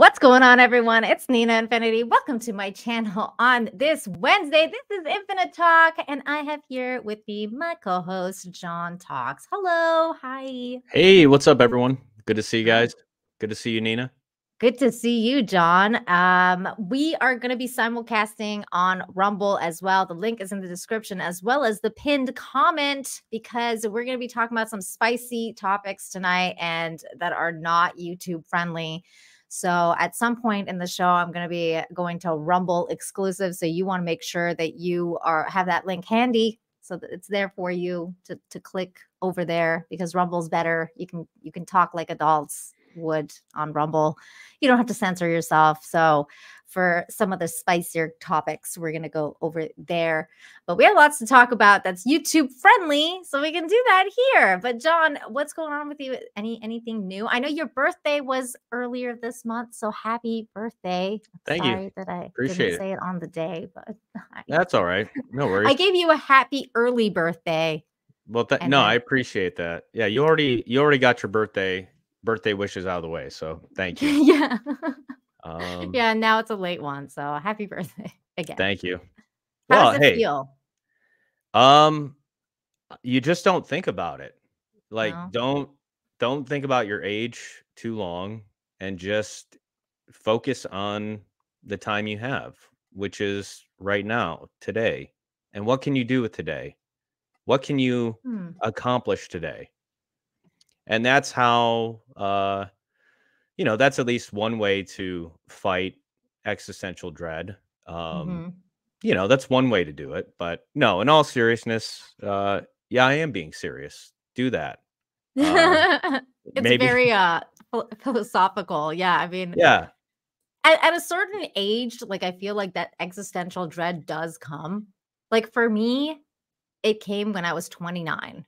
What's going on, everyone? It's Nina Infinity. Welcome to my channel on this Wednesday. This is Infinite Talk, and I have here with me my co-host, John Talks. Hello. Hi. Hey, what's up, everyone? Good to see you Hi. guys. Good to see you, Nina. Good to see you, John. We are going to be simulcasting on Rumble as well. The link is in the description as well as the pinned comment because we're going to be talking about some spicy topics tonight and that are not YouTube friendly. So at some point in the show, I'm going to be going to Rumble exclusive. So you want to make sure that you have that link handy so that it's there for you to click over there because Rumble's better. You can talk like adults would on Rumble. You don't have to censor yourself. So for some of the spicier topics, we're going to go over there. But we have lots to talk about that's YouTube friendly, so we can do that here. But John, what's going on with you? Anything new? I know your birthday was earlier this month, so happy birthday. Thank you. Sorry that I Appreciate didn't say it on the day, but That's all right. No worries. I gave you a happy early birthday. Well, no, I appreciate that. Yeah, you already got your birthday wishes out of the way, so thank you. Yeah. Yeah, now it's a late one, so happy birthday again. Thank you. How does it feel? You just don't think about it. Like, No. don't think about your age too long and just focus on the time you have, which is right now, today. And what can you do with today? What can you accomplish today? And that's how, that's at least one way to fight existential dread. That's one way to do it. But no, in all seriousness, yeah, I am being serious. Do that. It's maybe. very philosophical. Yeah, I mean, yeah. At a certain age, like I feel like that existential dread does come. Like for me, it came when I was 29.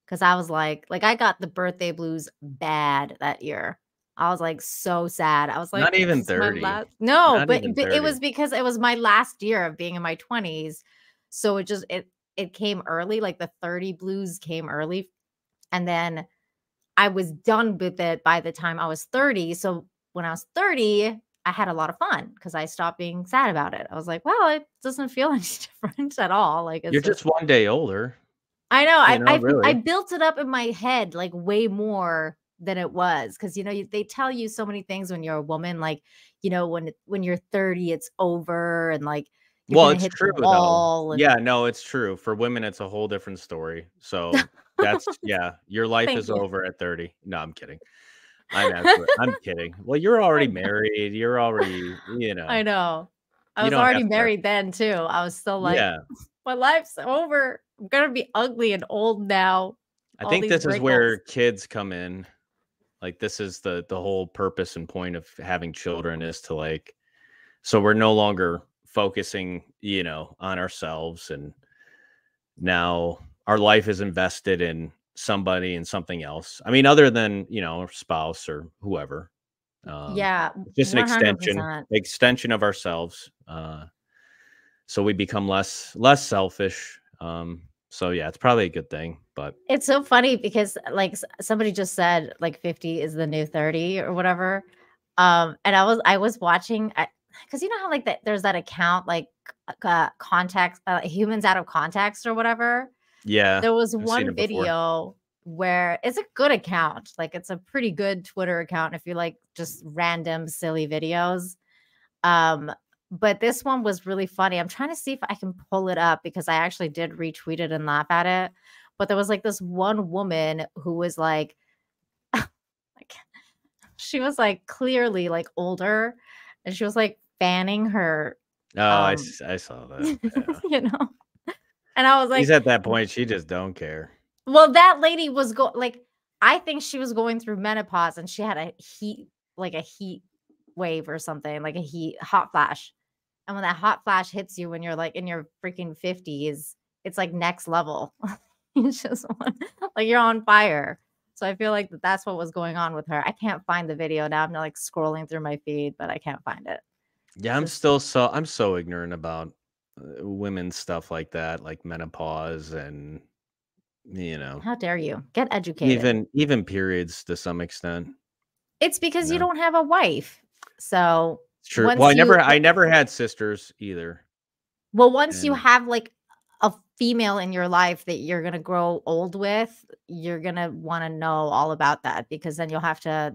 Because I was like I got the birthday blues bad that year. I was like so sad. I was like, not even 30. No, but it was because it was my last year of being in my 20s. So it came early, like the 30 blues came early. And then I was done with it by the time I was 30. So when I was 30, I had a lot of fun because I stopped being sad about it. I was like, well, it doesn't feel any different at all. Like you're just one day older. I know. Really. I built it up in my head like way more than it was because they tell you so many things when you're a woman, like when you're 30, it's over and like well, it's true though. Yeah, no, it's true. For women, it's a whole different story. So that's your life is over at 30. No, I'm kidding. I'm kidding. Well, you're already married. You're already, I know. I was already married then too. I was still like, my life's over. I'm gonna be ugly and old now. I think this is where kids come in. Like this is the whole purpose and point of having children is to like, so we're no longer focusing, on ourselves, and now our life is invested in somebody and something else. I mean, other than our spouse or whoever. Just an 100%. extension of ourselves. So we become less selfish. So yeah, it's probably a good thing. But it's so funny because like somebody just said like 50 is the new 30 or whatever. And I was watching because how like that there's that account like context humans out of context or whatever. Yeah, there was one video where it's a good account, like it's a pretty good Twitter account if you like just random silly videos. But this one was really funny. I'm trying to see if I can pull it up because I actually did retweet it and laugh at it. But there was like this one woman who was like she was like clearly like older and she was like fanning her. Oh, I saw that. Yeah. And I was like, she's at that point, she just don't care. Well, that lady was I think she was going through menopause and she had a heat wave or something, like a hot flash. And when that hot flash hits you when you're like in your freaking 50s, it's like next level. It's just like you're on fire. So I feel like that's what was going on with her. I can't find the video now. I'm like scrolling through my feed, but I can't find it. Yeah, I'm so ignorant about women's stuff like that, like menopause and How dare you? Get educated. Even periods to some extent. It's because you don't have a wife. So It's true. Well, once you I never had sisters either. once you And have like a female in your life that you're gonna grow old with, you're gonna want to know all about that because then you'll have to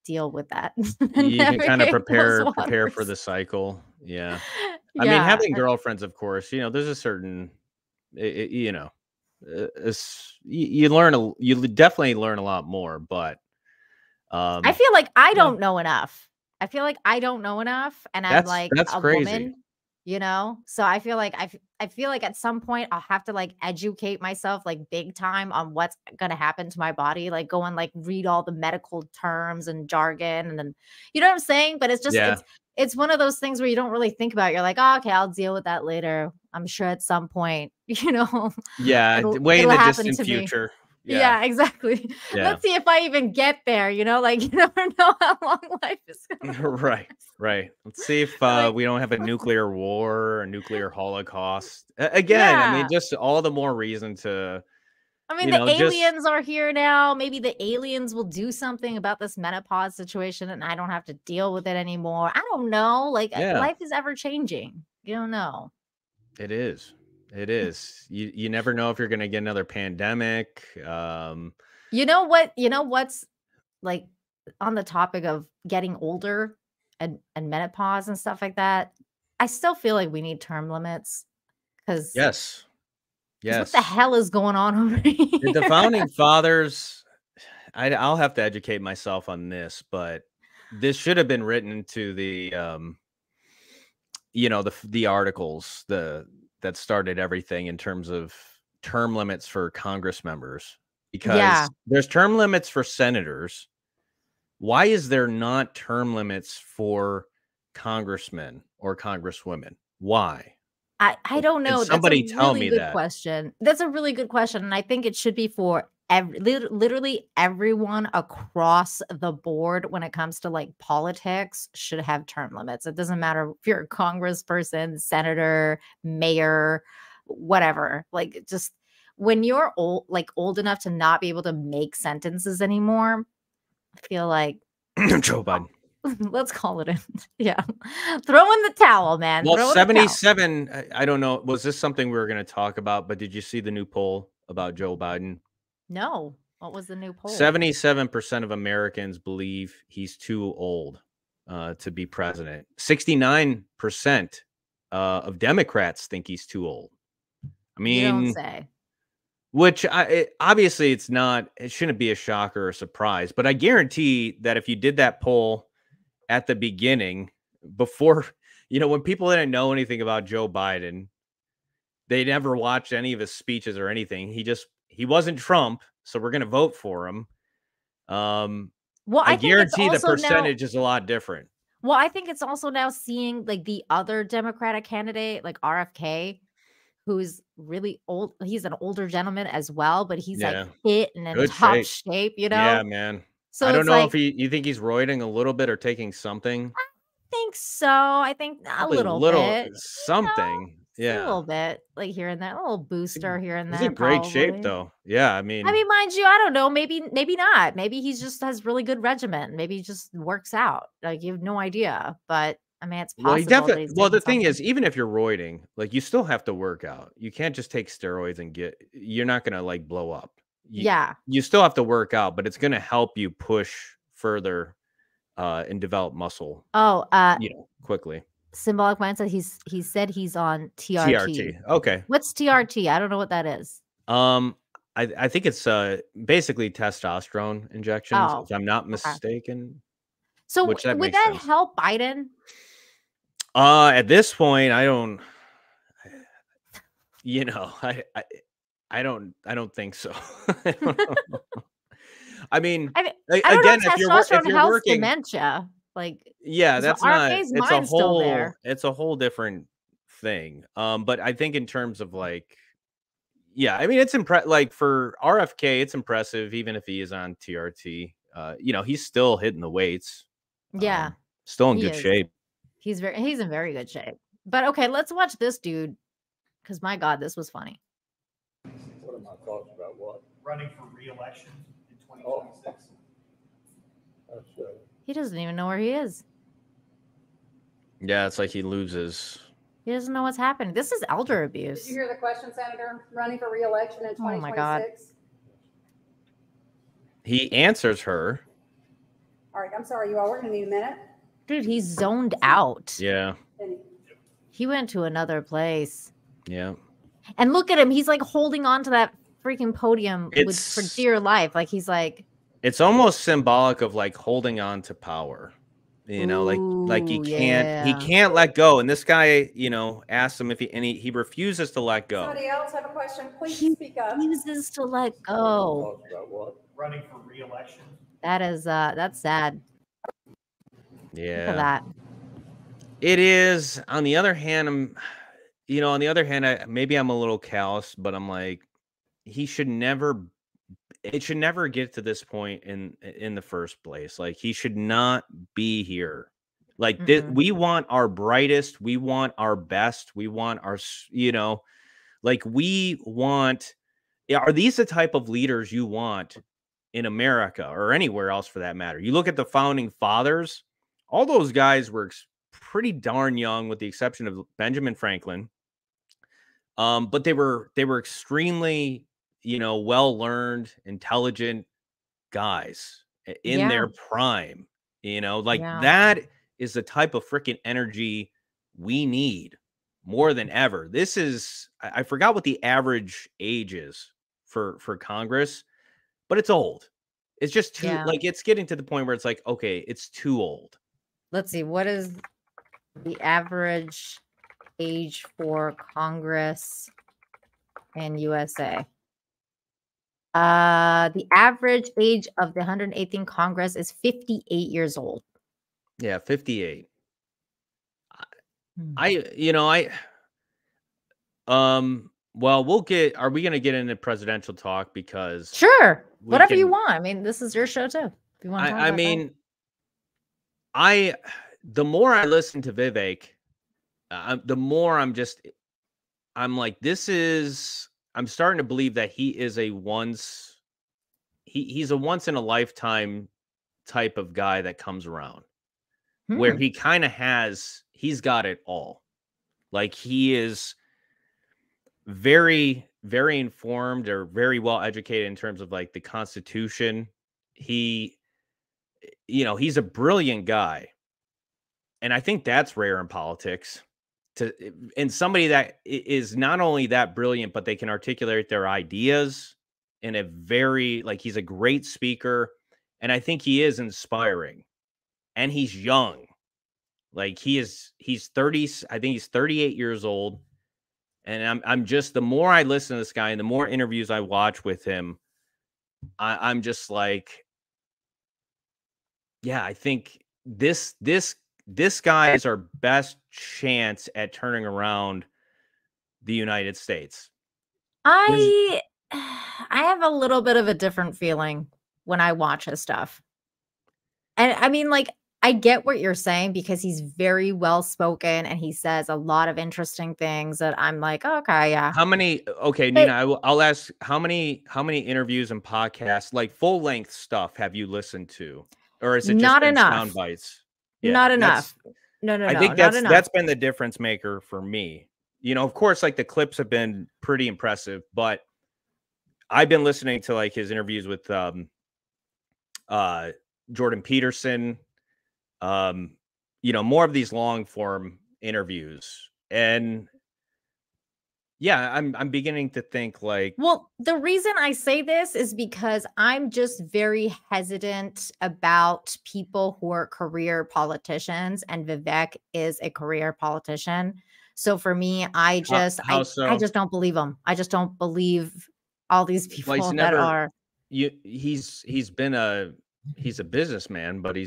deal with that and you can kind of navigate those prepare for waters. the cycle. Yeah. I mean, Yeah. having girlfriends, of course, there's a certain, you learn, you definitely learn a lot more, but, I um, feel like I yeah, don't know enough. I feel like I don't know enough, and I'm like that's a crazy. woman, you know? So I feel like I feel like at some point I'll have to like educate myself like big time on what's gonna happen to my body, like go and like read all the medical terms and jargon and then you know what I'm saying? But it's just Yeah. it's one of those things where you don't really think about it. You're like, oh, okay, I'll deal with that later. I'm sure at some point, Yeah. Way in it'll the happen distant to me. future. Yeah. Yeah, exactly. Yeah. Let's see if I even get there, like, you never know how long life is gonna Right. last. Right. Let's see if Like we don't have a nuclear war or a nuclear holocaust. Again, I mean, yeah. just all the more reason to, I mean, the just, aliens are here now. Maybe the aliens will do something about this menopause situation and I don't have to deal with it anymore. I don't know. Like, yeah. life is ever changing. You don't know. It is. It is. You never know if you're gonna get another pandemic. You know what? You know what's like on the topic of getting older and menopause and stuff like that? I still feel like we need term limits because Yes. what the Yes. hell is going on over Did the here? founding fathers, I'll have to educate myself on this, but this should have been written into the the articles, that started everything in terms of term limits for Congress members, Yeah, because there's term limits for senators. Why is there not term limits for congressmen or congresswomen? Why? I don't Can know. That's a somebody tell really me good that? question. That's a really good question, and I think it should be for literally everyone across the board when it comes to like politics should have term limits. It doesn't matter if you're a congressperson, senator, mayor, whatever. Like just when you're old, like old enough to not be able to make sentences anymore, I feel like Joe Biden. let's call it in. Yeah. Throw in the towel, man. Well, Throw in the towel. 77, I don't know. Was this something we were going to talk about? But did you see the new poll about Joe Biden? No. What was the new poll? 77% of Americans believe he's too old to be president. 69% of Democrats think he's too old. I You don't mean, say. which obviously it shouldn't be a shocker or a surprise, but I guarantee that if you did that poll at the beginning, before, when people didn't know anything about Joe Biden, they never watched any of his speeches or anything. He wasn't Trump, so we're going to vote for him. Well, I I think it's guarantee the also now percentage is a lot different. I think it's also now seeing, like, the other Democratic candidate, like RFK, who's really old. He's an older gentleman as well, but he's, like, Yeah, fit and in good top shape. shape, you Yeah, know? man. I So don't it's know if like, you think he's roiding a little bit or taking something. I think so. I think a Probably a little little bit, something. just a Yeah. little bit, like, here and there, a little booster here and He's there in great shape probably. though. Yeah, I I mean, mean, mind you, I don't know, maybe not. Maybe he's just has really good regimen. Maybe he just works out. Like, you have no idea, but, I mean, it's well, he possible that definitely he's well, taking the thing something. is, even if you're roiding, like, you still have to work out. You can't just take steroids and you're not gonna, like, blow up. Yeah. You still have to work out, but it's gonna help you push further, and develop muscle, Oh, quickly. symbolic mindset, he said he's on TRT. TRT. Okay. What's TRT? I don't know what that is. Um, I think it's, basically testosterone injections, Oh, if I'm not okay. mistaken, So, which that would makes that sense. help Biden? At this point, I don't you know, I don't think so. I don't know. I mean, I mean, a I don't again, know if testosterone you're helps working, dementia, like, yeah, so that's not RFK's mind's still there. it's a whole different thing. But I think in terms of, like, yeah, I mean, like, for RFK, it's impressive even if he is on TRT. He's still hitting the weights. Yeah, Um, Still in he good is. shape. He's in very good shape. But, okay, let's watch this dude, because my god, this was funny. What are my thoughts about what? Running for re-election in 2026. That's He doesn't even know where he is. Yeah, it's like he loses. He doesn't know what's happening. This is elder Did abuse. you hear the question, Senator? Running for re-election in 2026? Oh my God. He answers her. All right, I'm sorry, you all. We're going to need a minute. Dude, he's zoned out. Yeah. He went to another place. Yeah. And look at him. He's like holding on to that freaking podium for dear life. Like he's like. It's almost symbolic of like holding on to power. You know, like he can't let go. And this guy, you know, asked him if he refuses to let go. Somebody else have a question? Please speak up. He refuses to let go. About what? Running for re-election. That is that's sad. Yeah. Look at that. It is. On the other hand, maybe I'm a little callous, but I'm like, it should never get to this point in the first place. Like he should not be here. Like we want our brightest, we want our best, we want our, you know, like we want. Are these the type of leaders you want in America or anywhere else for that matter? You look at the founding fathers, all those guys were pretty darn young, with the exception of Benjamin Franklin. But they were extremely, you know, well-learned, intelligent guys in their prime, you know, like that is the type of freaking energy we need more than ever. This is, I forgot what the average age is for Congress, but it's old. It's just too, like, it's getting to the point where it's like, okay, it's too old. Let's see. What is the average age for Congress in USA? The average age of the 118th Congress is 58 years old. Yeah, 58. Well, are we going to get into presidential talk? Because sure, whatever you want. I mean, this is your show too. If you want to talk about that. The more I listen to Vivek, the more I'm like, I'm starting to believe that he is he's a once in a lifetime type of guy that comes around where he kind of he's got it all. Like he is very, very informed or very well educated in terms of like the Constitution. He's a brilliant guy. And I think that's rare in politics. And somebody that is not only that brilliant, but they can articulate their ideas in a very, like, he's a great speaker. And I think he is inspiring. And he's young. Like he's 30, I think he's 38 years old. And I'm just, the more I listen to this guy and the more interviews I watch with him, I'm just like, yeah, I think this guy is our best chance at turning around the United States. I have a little bit of a different feeling when I watch his stuff. And I mean, like, I get what you're saying because he's very well spoken and he says a lot of interesting things that I'm like, okay, yeah. Nina, I'll ask, how many interviews and podcasts, like full length stuff, have you listened to? Or is it just not enough sound bites? Yeah, not enough. No. I think that's been the difference maker for me. You know, of course, like the clips have been pretty impressive, but I've been listening to like his interviews with Jordan Peterson, more of these long form interviews. And yeah, I'm beginning to think like, well, the reason I say this is because I'm just very hesitant about people who are career politicians, and Vivek is a career politician. So for me, I just don't believe him. I just don't believe all these people that are. He's a businessman, but he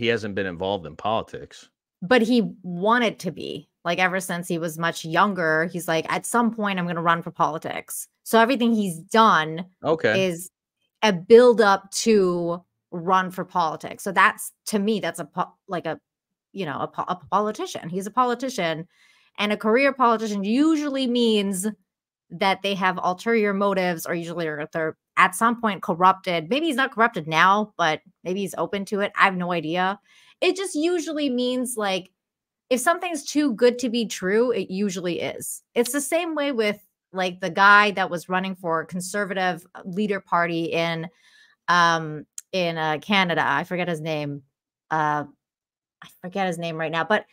hasn't been involved in politics. But he wanted to be. Like ever since he was much younger, he's like, at some point I'm going to run for politics. So everything he's done is a build up to run for politics. So that's, to me, that's a politician. He's a politician, and a career politician usually means that they have ulterior motives, or usually they're at some point corrupted. Maybe he's not corrupted now, but maybe he's open to it. I have no idea. It just usually means like if something's too good to be true, it usually is. It's the same way with like the guy that was running for conservative leader party in Canada. I forget his name. I forget his name right now, but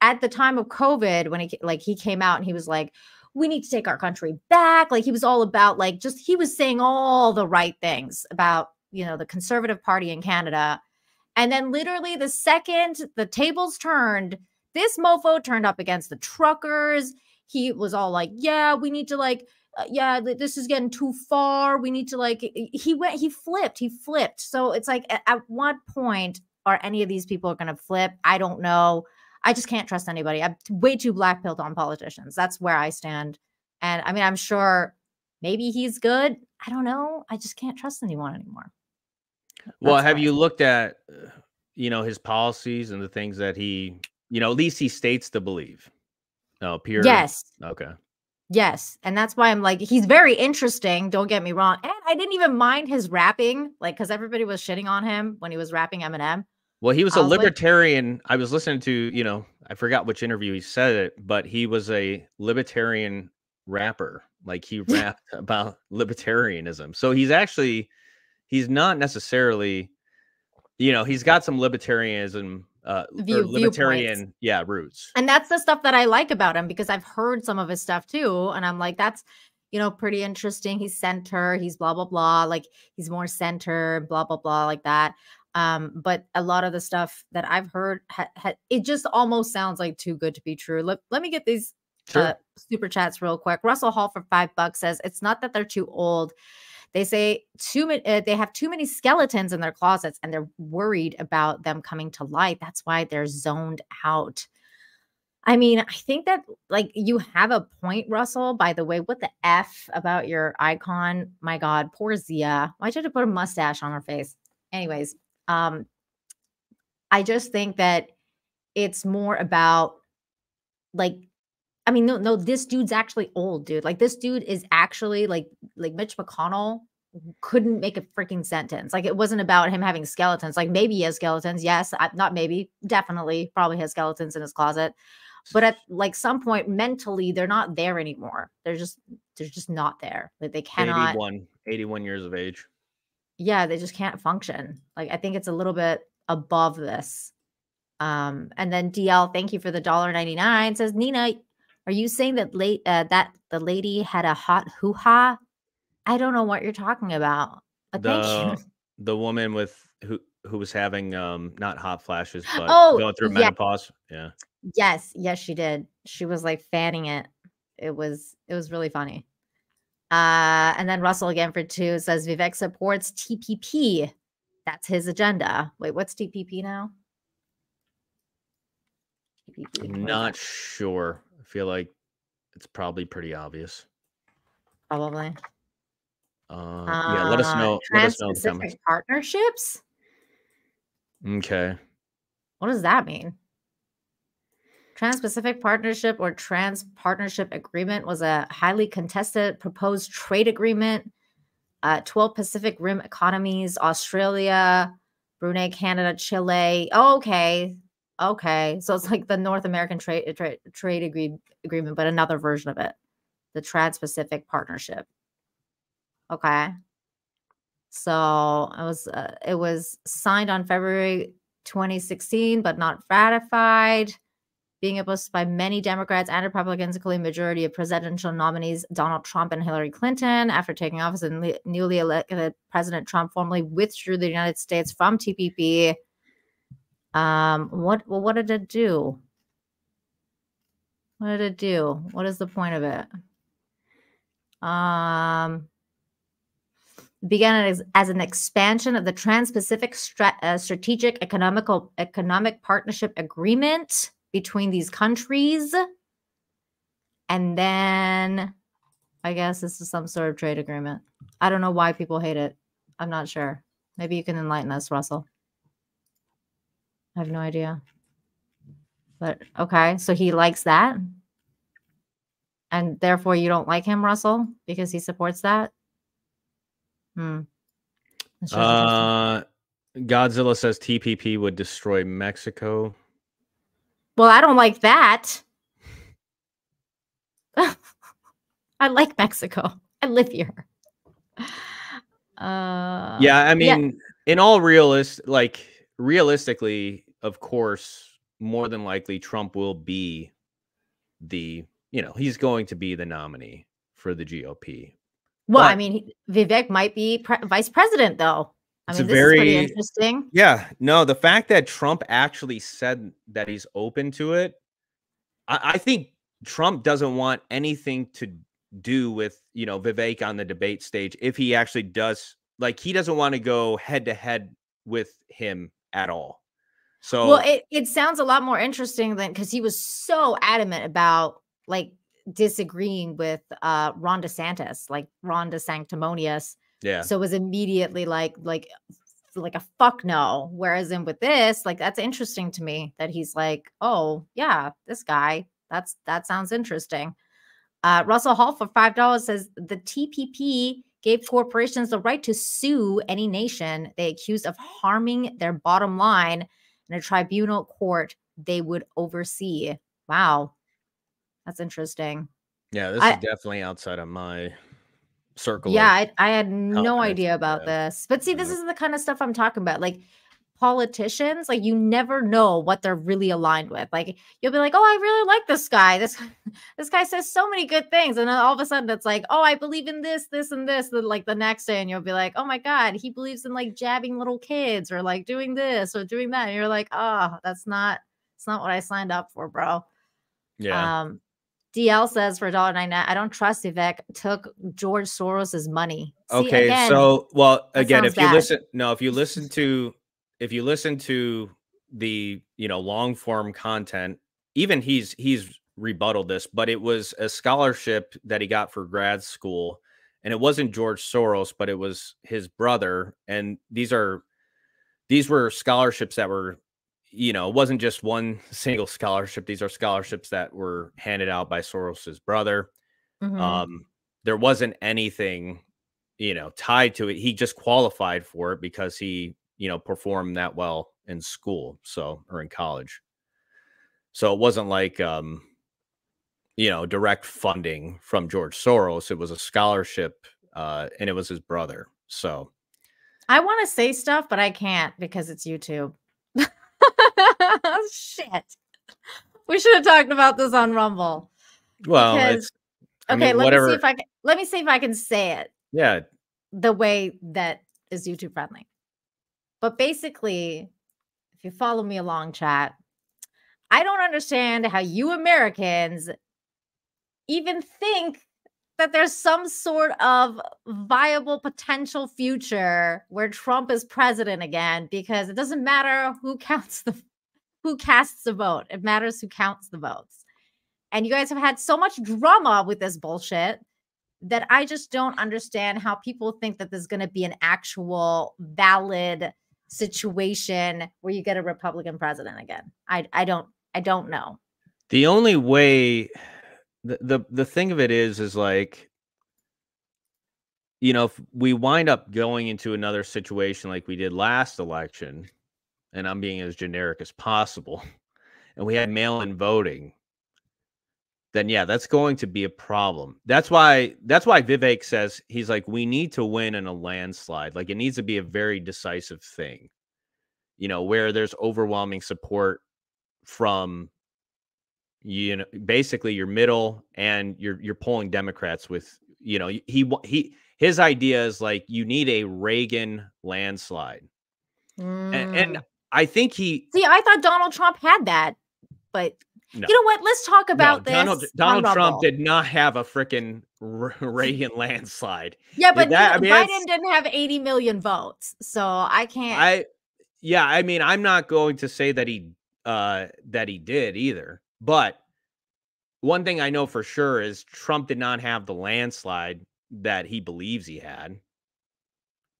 at the time of COVID, when he came out and he was like, we need to take our country back. Like he was all about like, just, he was saying all the right things about, you know, the conservative party in Canada. And then literally the second the tables turned, this mofo turned up against the truckers. He was all like, yeah, we need to like, this is getting too far. We need to like, he flipped. So it's like, at what point are any of these people going to flip? I don't know. I just can't trust anybody. I'm way too black pilled on politicians. That's where I stand. And I mean, I'm sure maybe he's good. I don't know. I just can't trust anyone anymore. Well, have you looked at, you know, his policies and the things that he, you know, at least he states to believe? No, pure. Yes. Okay. Yes. And that's why I'm like, he's very interesting. Don't get me wrong. And I didn't even mind his rapping, like, because everybody was shitting on him when he was rapping Eminem. Well, he was a libertarian. I was listening to, you know, I forgot which interview he said it, but he was a libertarian rapper. Like he rapped about libertarianism. So he's not necessarily, you know, he's got some libertarianism, libertarian, roots. And that's the stuff that I like about him, because I've heard some of his stuff too. And I'm like, that's, you know, pretty interesting. He's center, he's blah, blah, blah. Like he's more center, blah, blah, blah, like that. But a lot of the stuff that I've heard, it just almost sounds like too good to be true. Let me get these super chats real quick. Russell Hall for $5 says, it's not that they're too old. They say they have too many skeletons in their closets and they're worried about them coming to light. That's why they're zoned out. I mean, I think that like you have a point, Russell. By the way, what the F about your icon? My God, poor Zia. Why'd you have to put a mustache on her face? Anyways, I just think that it's more about like, I mean, no, this dude's actually old, dude. Like this dude is actually like Mitch McConnell couldn't make a freaking sentence. Like it wasn't about him having skeletons. Like maybe he has skeletons. Yes, not maybe, definitely, probably has skeletons in his closet. But at like some point mentally, they're not there anymore. They're just not there. Like they cannot. 81 years of age. Yeah, they just can't function. Like I think it's a little bit above this. And then DL, thank you for the $1.99. Says Nina, are you saying that that the lady had a hot hoo-ha? I don't know what you're talking about. But thank you. The woman with who was having not hot flashes, but going through menopause. Yeah. Yes, she did. She was like fanning it. It was really funny. And then Russell again for 2 says Vivek supports TPP. That's his agenda. Wait, what's TPP now? TPP. I'm not sure. I feel like it's probably pretty obvious. Probably. Yeah, let us know. Trans-Pacific partnerships. Okay. What does that mean? Trans-Pacific Partnership or Trans-Partnership Agreement was a highly contested proposed trade agreement. 12 Pacific Rim economies, Australia, Brunei, Canada, Chile. Oh, okay. So it's like the North American trade agreement, but another version of it. The Trans-Pacific Partnership. Okay. So it was signed on February 2016, but not ratified. Being opposed by many Democrats and Republicans, including majority of presidential nominees Donald Trump and Hillary Clinton. After taking office, and newly elected President Trump formally withdrew the United States from TPP. What did it do? What did it do? What is the point of it? Began as an expansion of the Trans-Pacific Strategic Economic Partnership Agreement between these countries. And then I guess this is some sort of trade agreement. I don't know why people hate it. I'm not sure. Maybe you can enlighten us, Russell. I have no idea. But okay, so he likes that. And therefore you don't like him, Russell, because he supports that? Godzilla says TPP would destroy Mexico. Well, I don't like that. I like Mexico. I live here. Yeah, I Yeah. mean, realistically, of course, more than likely Trump will be he's going to be the nominee for the GOP. Well, I But mean, Vivek might be vice president, though. I it's mean, a this is pretty very interesting. yeah, no, the fact that Trump actually said that he's open to it, I think Trump doesn't want anything to do with, Vivek on the debate stage if he actually does. Like, he doesn't want to go head to head with him at all. Well, So it sounds a lot more interesting than because he was so adamant about like disagreeing with Ron DeSantis, like Ron DeSanctimonious. yeah, So it was immediately like a fuck no. Whereas in with this, like that's interesting to me that he's like, oh yeah, this guy, that sounds interesting. Russell Hall for $5 says the TPP gave corporations the right to sue any nation they accuse of harming their bottom line in a tribunal court they would oversee. Wow, that's interesting. yeah, this is definitely outside of my circle of I had no competence. idea about Yeah. this. But see, this is the kind of stuff I'm talking about. Like politicians, like you never know what they're really aligned with. Like you'll be like, "Oh, I really like this guy. This guy says so many good things." And then all of a sudden it's like, "Oh, I believe in this, this and this." Then like the next day and you'll be like, "Oh my god, he believes in like jabbing little kids or like doing this or doing that." And you're like, "Oh, it's not what I signed up for, bro." Yeah. DL says for $1.99, I don't trust Vivek took George Soros's money. See, Okay, again, so that again, sounds bad. if you listen to the, long form content, even he's rebutted this, but it was a scholarship that he got for grad school, and it wasn't George Soros, but it was his brother. And these were scholarships that were, it wasn't just one single scholarship. These are scholarships that were handed out by Soros's brother. Mhm. There wasn't anything, tied to it. He just qualified for it because he, performed that well in school, or in college. So it wasn't like, direct funding from George Soros. It was a scholarship, and it was his brother. So I want to say stuff, but I can't because it's YouTube. Shit. We should have talked about this on Rumble. well, Because okay, whatever. Let me see if I can say it Yeah. the way that is YouTube friendly. But basically, if you follow me along, chat, I don't understand how you Americans even think that there's some sort of viable potential future where Trump is president again, because it doesn't matter who casts the vote. It matters who counts the votes. And you guys have had so much drama with this bullshit that I just don't understand how people think that there's going to be an actual valid situation where you get a Republican president again. I don't know. The only way, the thing of it is like, if we wind up going into another situation like we did last election, and I'm being as generic as possible, and we had mail-in voting, then yeah, that's going to be a problem. That's why Vivek says, he's like, we need to win in a landslide. Like, it needs to be a very decisive thing, where there's overwhelming support from, basically your middle, and you're polling Democrats with, his idea is like, you need a Reagan landslide. And I think See, I thought Donald Trump had that, but no. You know what? Let's talk about this. Donald Trump did not have a freaking Reagan landslide. Yeah, but Biden didn't have 80 million votes, so I can't. I mean, I'm not going to say that he did either. But one thing I know for sure is Trump did not have the landslide that he believes he had.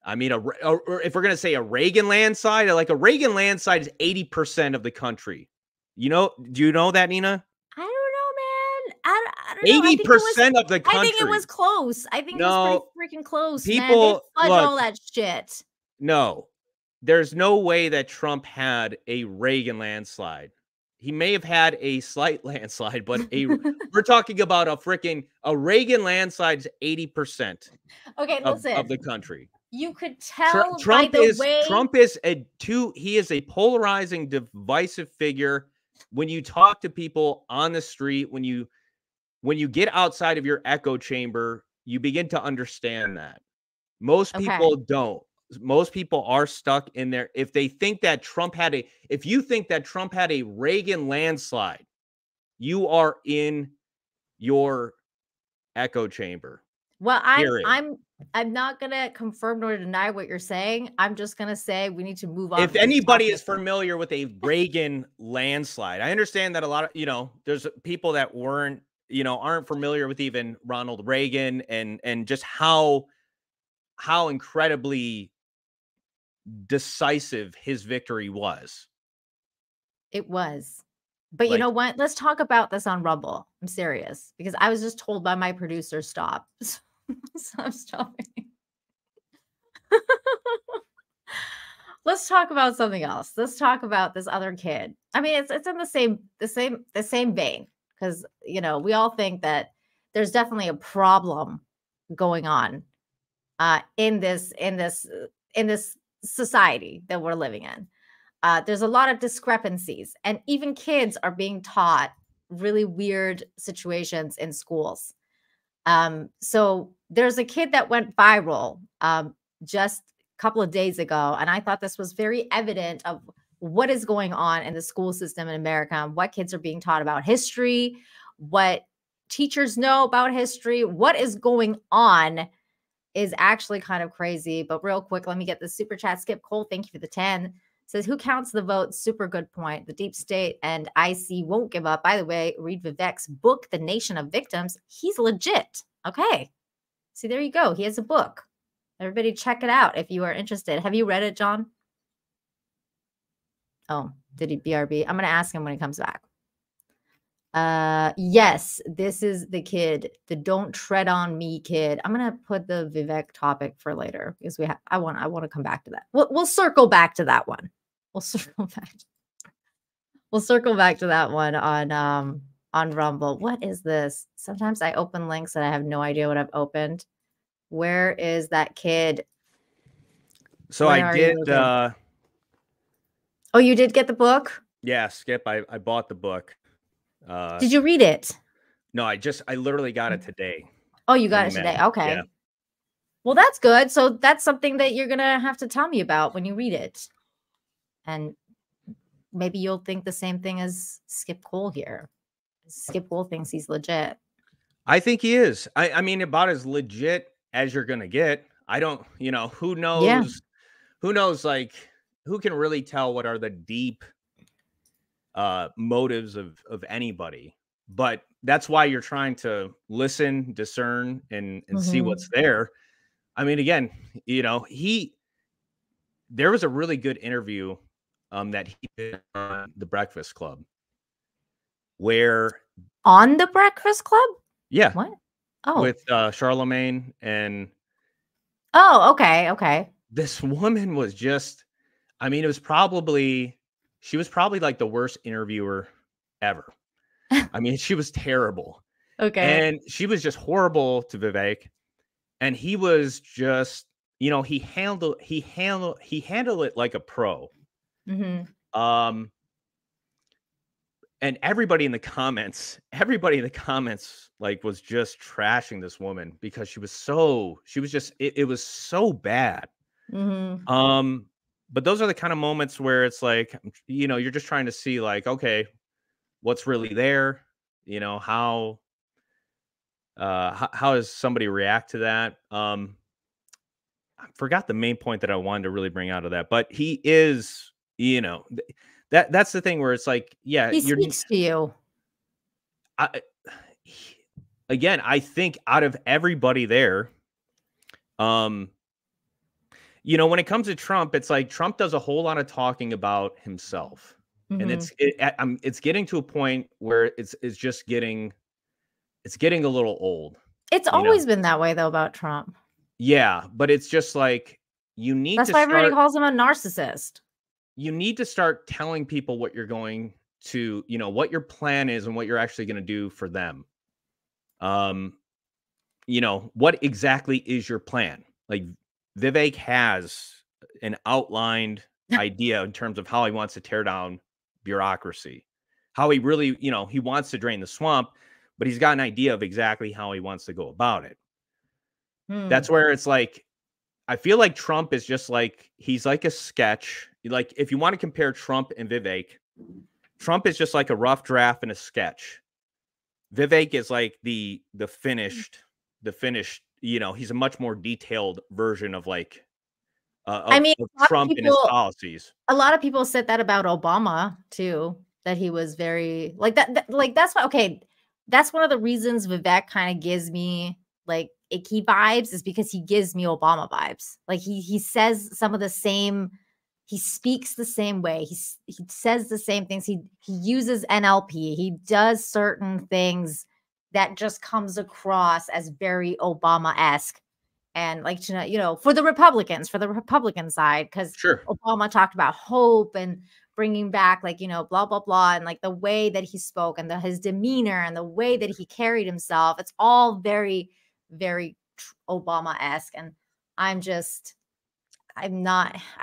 I mean, if we're going to say a Reagan landslide, like a Reagan landslide is 80% of the country. Do you know that, Nina? I don't know, man. I don't know. 80% of the country. I think it was close. I think it was pretty freaking close, people, man. They fudge all that shit. No, there's no way that Trump had a Reagan landslide. He may have had a slight landslide, but we're talking about a Reagan landslide is 80% Okay, of listen. the country. You could tell Trump by the way he is a polarizing, divisive figure. When you talk to people on the street, when you get outside of your echo chamber, you begin to understand that. Most people don't. Most people are stuck in there. If you think that Trump had a Reagan landslide, you are in your echo chamber. Well, I'm not gonna confirm nor deny what you're saying. I'm just gonna say we need to move on. If anybody is familiar with a Reagan landslide, I understand that a lot of, there's people that aren't familiar with even Ronald Reagan and just how incredibly decisive his victory was. It was. But you know what? Let's talk about this on Rumble. I'm serious because I was just told by my producer, stop. So I'm stopping. Let's talk about something else. Let's talk about this other kid. I mean, it's in the same vein because we all think that there's definitely a problem going on in this society that we're living in. There's a lot of discrepancies, and even kids are being taught really weird situations in schools. So there's a kid that went viral just a couple of days ago, and I thought this was very evident of what is going on in the school system in America, and what kids are being taught about history, what teachers know about history, what is going on is actually kind of crazy. But real quick, let me get the super chat. Skip Cole, thank you for the 10. Says, who counts the vote? Super good point. The deep state and IC won't give up. By the way, read Vivek's book, The Nation of Victims. He's legit. Okay. See, there you go. He has a book. Everybody check it out if you are interested. Have you read it, John? Oh, did he BRB? I'm going to ask him when he comes back. Yes, this is the kid, the don't tread on me kid. I'm going to put the Vivek topic for later because I want to come back to that. We'll circle back to that one. We'll circle back to that one on Rumble. What is this? Sometimes I open links and I have no idea what I've opened. Where is that kid? So I did oh, you did get the book? Yeah, Skip, I bought the book. Did you read it? No, I literally got it today. Oh, you got it today. Okay. Yeah. Well, that's good. So that's something that you're going to have to tell me about when you read it. And maybe you'll think the same thing as Skip Cole here. Skip Cole thinks he's legit. I think he is. I mean, about as legit as you're going to get. I don't, who knows? Yeah. Who knows, like, who can really tell what are the deep motives of anybody? But that's why you're trying to listen, discern, and see what's there. I mean, again, there was a really good interview that he did on The Breakfast Club. Where on The Breakfast Club? Yeah. What? Oh, with Charlemagne and. Oh, okay. This woman was just, I mean, she was probably like the worst interviewer ever. I mean, she was terrible. Okay. And she was just horrible to Vivek. And he was just, he handled it like a pro. Mm-hmm. And everybody in the comments, like was just trashing this woman because it was so bad. Mm-hmm. But those are the kind of moments where it's like, you're just trying to see like, okay, what's really there? How does somebody react to that? I forgot the main point that I wanted to really bring out of that, but he is, that's the thing where it's like, yeah, he speaks to you. Again, I think out of everybody there, when it comes to Trump, it's like Trump does a whole lot of talking about himself, and it's getting to a point where it's getting a little old. It's always been that way though about Trump. Yeah, but it's just like you need. That's why everybody calls him a narcissist. You need to start telling people what you're going to, what your plan is and what you're actually going to do for them. What exactly is your plan? Like, Vivek has an outlined idea in terms of how he wants to tear down bureaucracy, how he really, he wants to drain the swamp, but he's got an idea of exactly how he wants to go about it. That's where it's like, I feel like Trump is just like, he's like a sketch. Like, if you want to compare Trump and Vivek, Trump is just like a rough draft and a sketch. Vivek is like the finished, he's a much more detailed version of like, I mean, of a lot of Trump and his people, policies. a lot of people said that about Obama too, that he was very like that. Like, that's why, okay, that's one of the reasons Vivek kind of gives me like icky vibes, is because he gives me Obama vibes. Like, he says some of the same, he speaks the same way, he says the same things, he uses NLP, he does certain things that just comes across as very Obama-esque. And like, for the Republican side, because Sure. Obama talked about hope and bringing back, like, blah, blah, blah. And like the way that he spoke and his demeanor and the way that he carried himself, it's all very, very Obama-esque. And I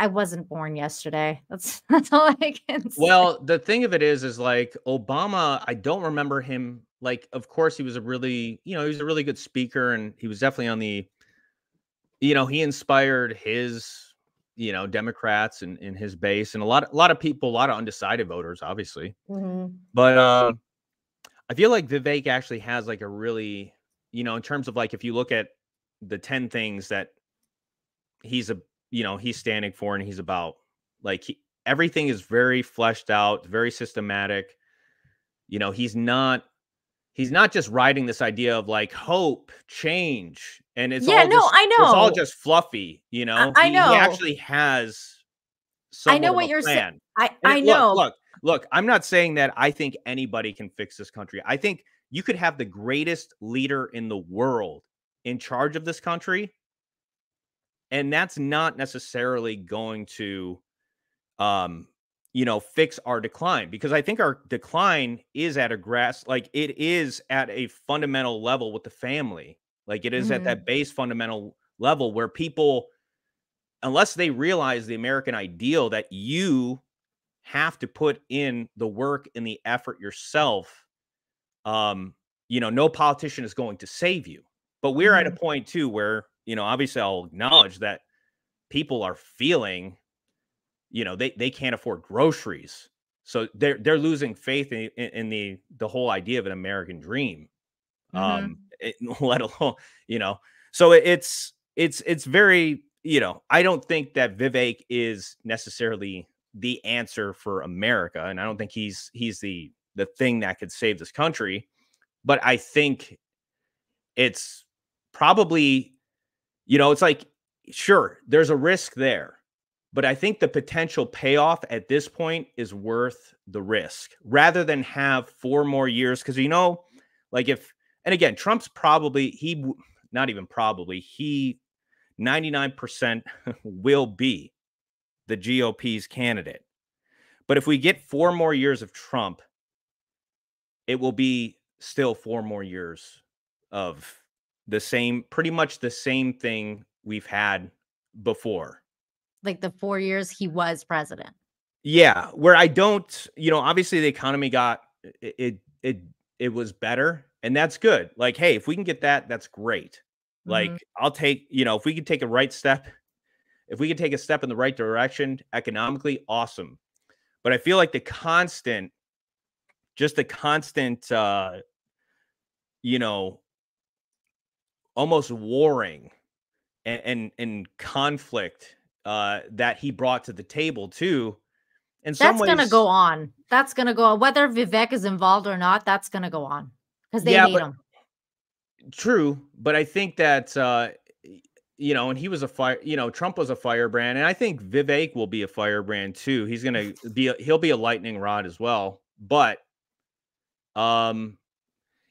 wasn't born yesterday. That's all I can say. Well, the thing of it is like Obama, I don't remember him. Like, of course, he was a really, he was a really good speaker, and he was definitely on the, he inspired his, Democrats and his base, and a lot of people, a lot of undecided voters, obviously. But I feel like Vivek actually has like a really, in terms of like, if you look at the 10 things that he's standing for and he's about, like, everything is very fleshed out, very systematic. He's not just writing this idea of like hope, change, and it's Yeah, all no, just, I it's all know. just fluffy. I He know. actually has I know somewhat what of a you're saying. plan. I know. Look, I'm not saying that I think anybody can fix this country. I think you could have the greatest leader in the world in charge of this country, and that's not necessarily going to fix our decline, because I think our decline is at it is at a fundamental level with the family. Like, it is at that base fundamental level where people, unless they realize the American ideal that you have to put in the work and the effort yourself, no politician is going to save you. But we're at a point too where, obviously I'll acknowledge that people are feeling, they can't afford groceries. So they're losing faith in the whole idea of an American dream. Let alone, so it's very, I don't think that Vivek is necessarily the answer for America. And I don't think he's the thing that could save this country. But I think it's probably, it's like, sure, there's a risk there, but I think the potential payoff at this point is worth the risk, rather than have 4 more years. Because, like, and again, Trump's probably, not even probably, he 99% will be the GOP's candidate. But if we get 4 more years of Trump, it will be still 4 more years of pretty much the same thing we've had before. Like the 4 years he was president. Yeah, where I don't, obviously the economy it was better, and that's good. Like, hey, if we can get that, that's great. Like, I'll take, if we can take if we can take a step in the right direction economically, awesome. But I feel like the constant, almost warring and conflict that he brought to the table too. In some ways, that's going to go on. That's going to go on. Whether Vivek is involved or not, that's going to go on because they hate him. True. But I think that, and he was Trump was a firebrand, and I think Vivek will be a firebrand too. He's going to he'll be a lightning rod as well. But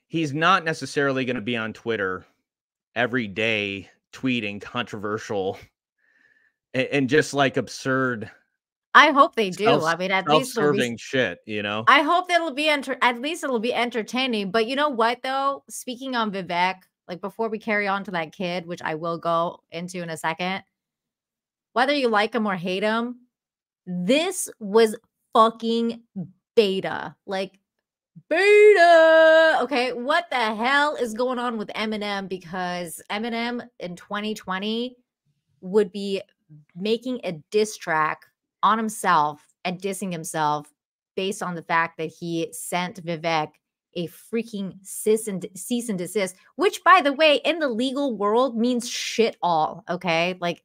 he's not necessarily going to be on Twitter every day tweeting controversial and just like absurd I hope they do. I mean, at least it'll be self-serving shit, you know? I hope that it'll be at least it'll be entertaining. But you know what though? Speaking on Vivek, like before we carry on to that kid, which I will go into in a second, whether you like him or hate him, this was fucking beta. Like beta. Okay, what the hell is going on with Eminem? Because Eminem in 2020 would be making a diss track on himself and dissing himself based on the fact that he sent Vivek a freaking cease and desist, which by the way, in the legal world means shit all. Okay. Like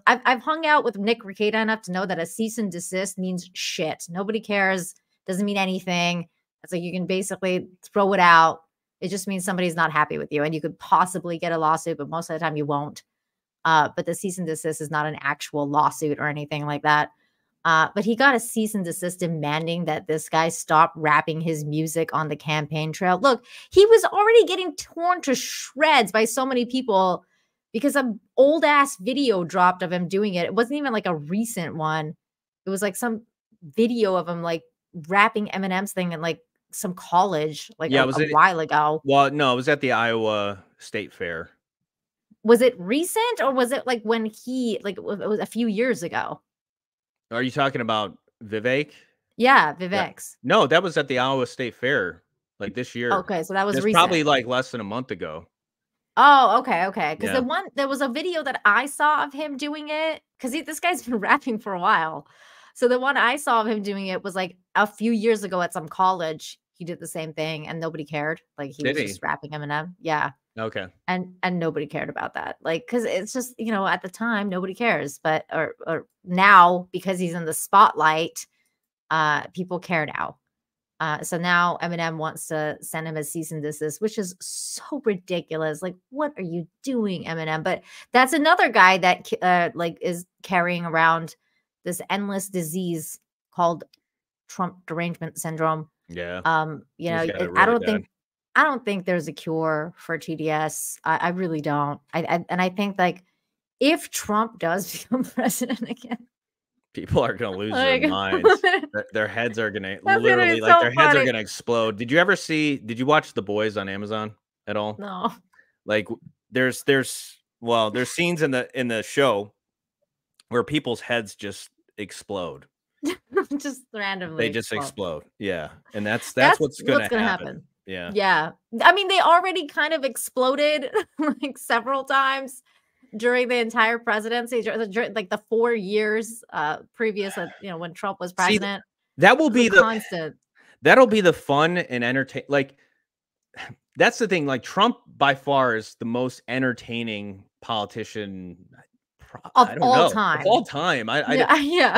I've hung out with Nick Rekieta enough to know that a cease and desist means shit. Nobody cares. Doesn't mean anything. It's like you can basically throw it out. It just means somebody's not happy with you and you could possibly get a lawsuit, but most of the time you won't. But the cease and desist is not an actual lawsuit or anything like that. But he got a cease and desist demanding that this guy stop rapping his music on the campaign trail. Look, he was already getting torn to shreds by so many people because an old ass video dropped of him doing it. It wasn't even like a recent one. It was like some video of him like rapping Eminem's thing in like some college like a while ago. Well, no, it was at the Iowa State Fair. Was it recent or was it like when he like it was a few years ago? Are you talking about Vivek? Yeah, Vivek's. No, that was at the Iowa State Fair, like this year. Okay, so that was recent. Probably like less than a month ago. Oh, okay. Because there was a video that I saw of him doing it because this guy's been rapping for a while. So the one I saw of him doing it was like a few years ago at some college. He did the same thing and nobody cared. Like he was just rapping Eminem. Yeah. Okay. And nobody cared about that. Like, because it's just, you know, at the time, nobody cares. But or now, because he's in the spotlight, people care now. So now Eminem wants to send him a cease and desist, which is so ridiculous. Like, what are you doing, Eminem? But that's another guy that like is carrying around this endless disease called Trump derangement syndrome. Yeah. You know, I don't think there's a cure for TDS. I really don't. And I think like if Trump does become president again, people are gonna lose their minds. Their heads are gonna literally like their heads are gonna explode. Did you watch The Boys on Amazon at all? No. Like there's scenes in the show where people's heads just explode. Just randomly. They just explode. Yeah. And that's what's gonna happen. Yeah. Yeah. I mean, they already kind of exploded like several times during the entire presidency, during like the 4 years previous, you know, when Trump was president. See, that'll be the fun and entertain. Like that's the thing. Like Trump by far is the most entertaining politician of all time. Of all time. I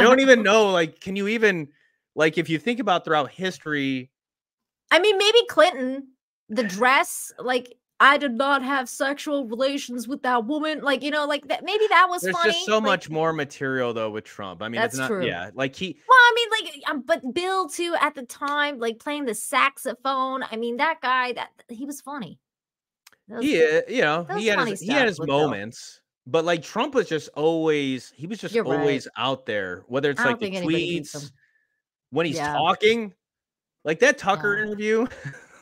don't even know. Like, can you even like if you think about throughout history? I mean, maybe Clinton, the dress, like I did not have sexual relations with that woman. Like, you know, like that. Maybe that was There's funny. There's just so much more material though with Trump. I mean, that's it's not true. Yeah, like Well, I mean, like, but Bill too at the time, like playing the saxophone. I mean, that guy, he was funny. He had his moments, but like Trump was just always out there. Whether it's like the tweets when he's talking. Like that Tucker interview.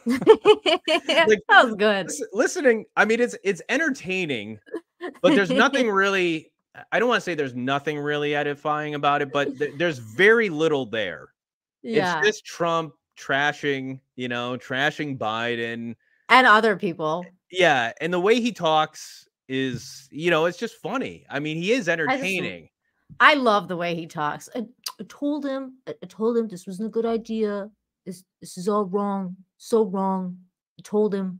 Like, that was good. Listening, I mean, it's entertaining, but there's nothing really. I don't want to say there's nothing really edifying about it, but there's very little there. Yeah. It's just Trump trashing Biden and other people. Yeah, and the way he talks is, it's just funny. I mean, he is entertaining. I love the way he talks. I told him this wasn't a good idea. This is all wrong. So wrong. I told him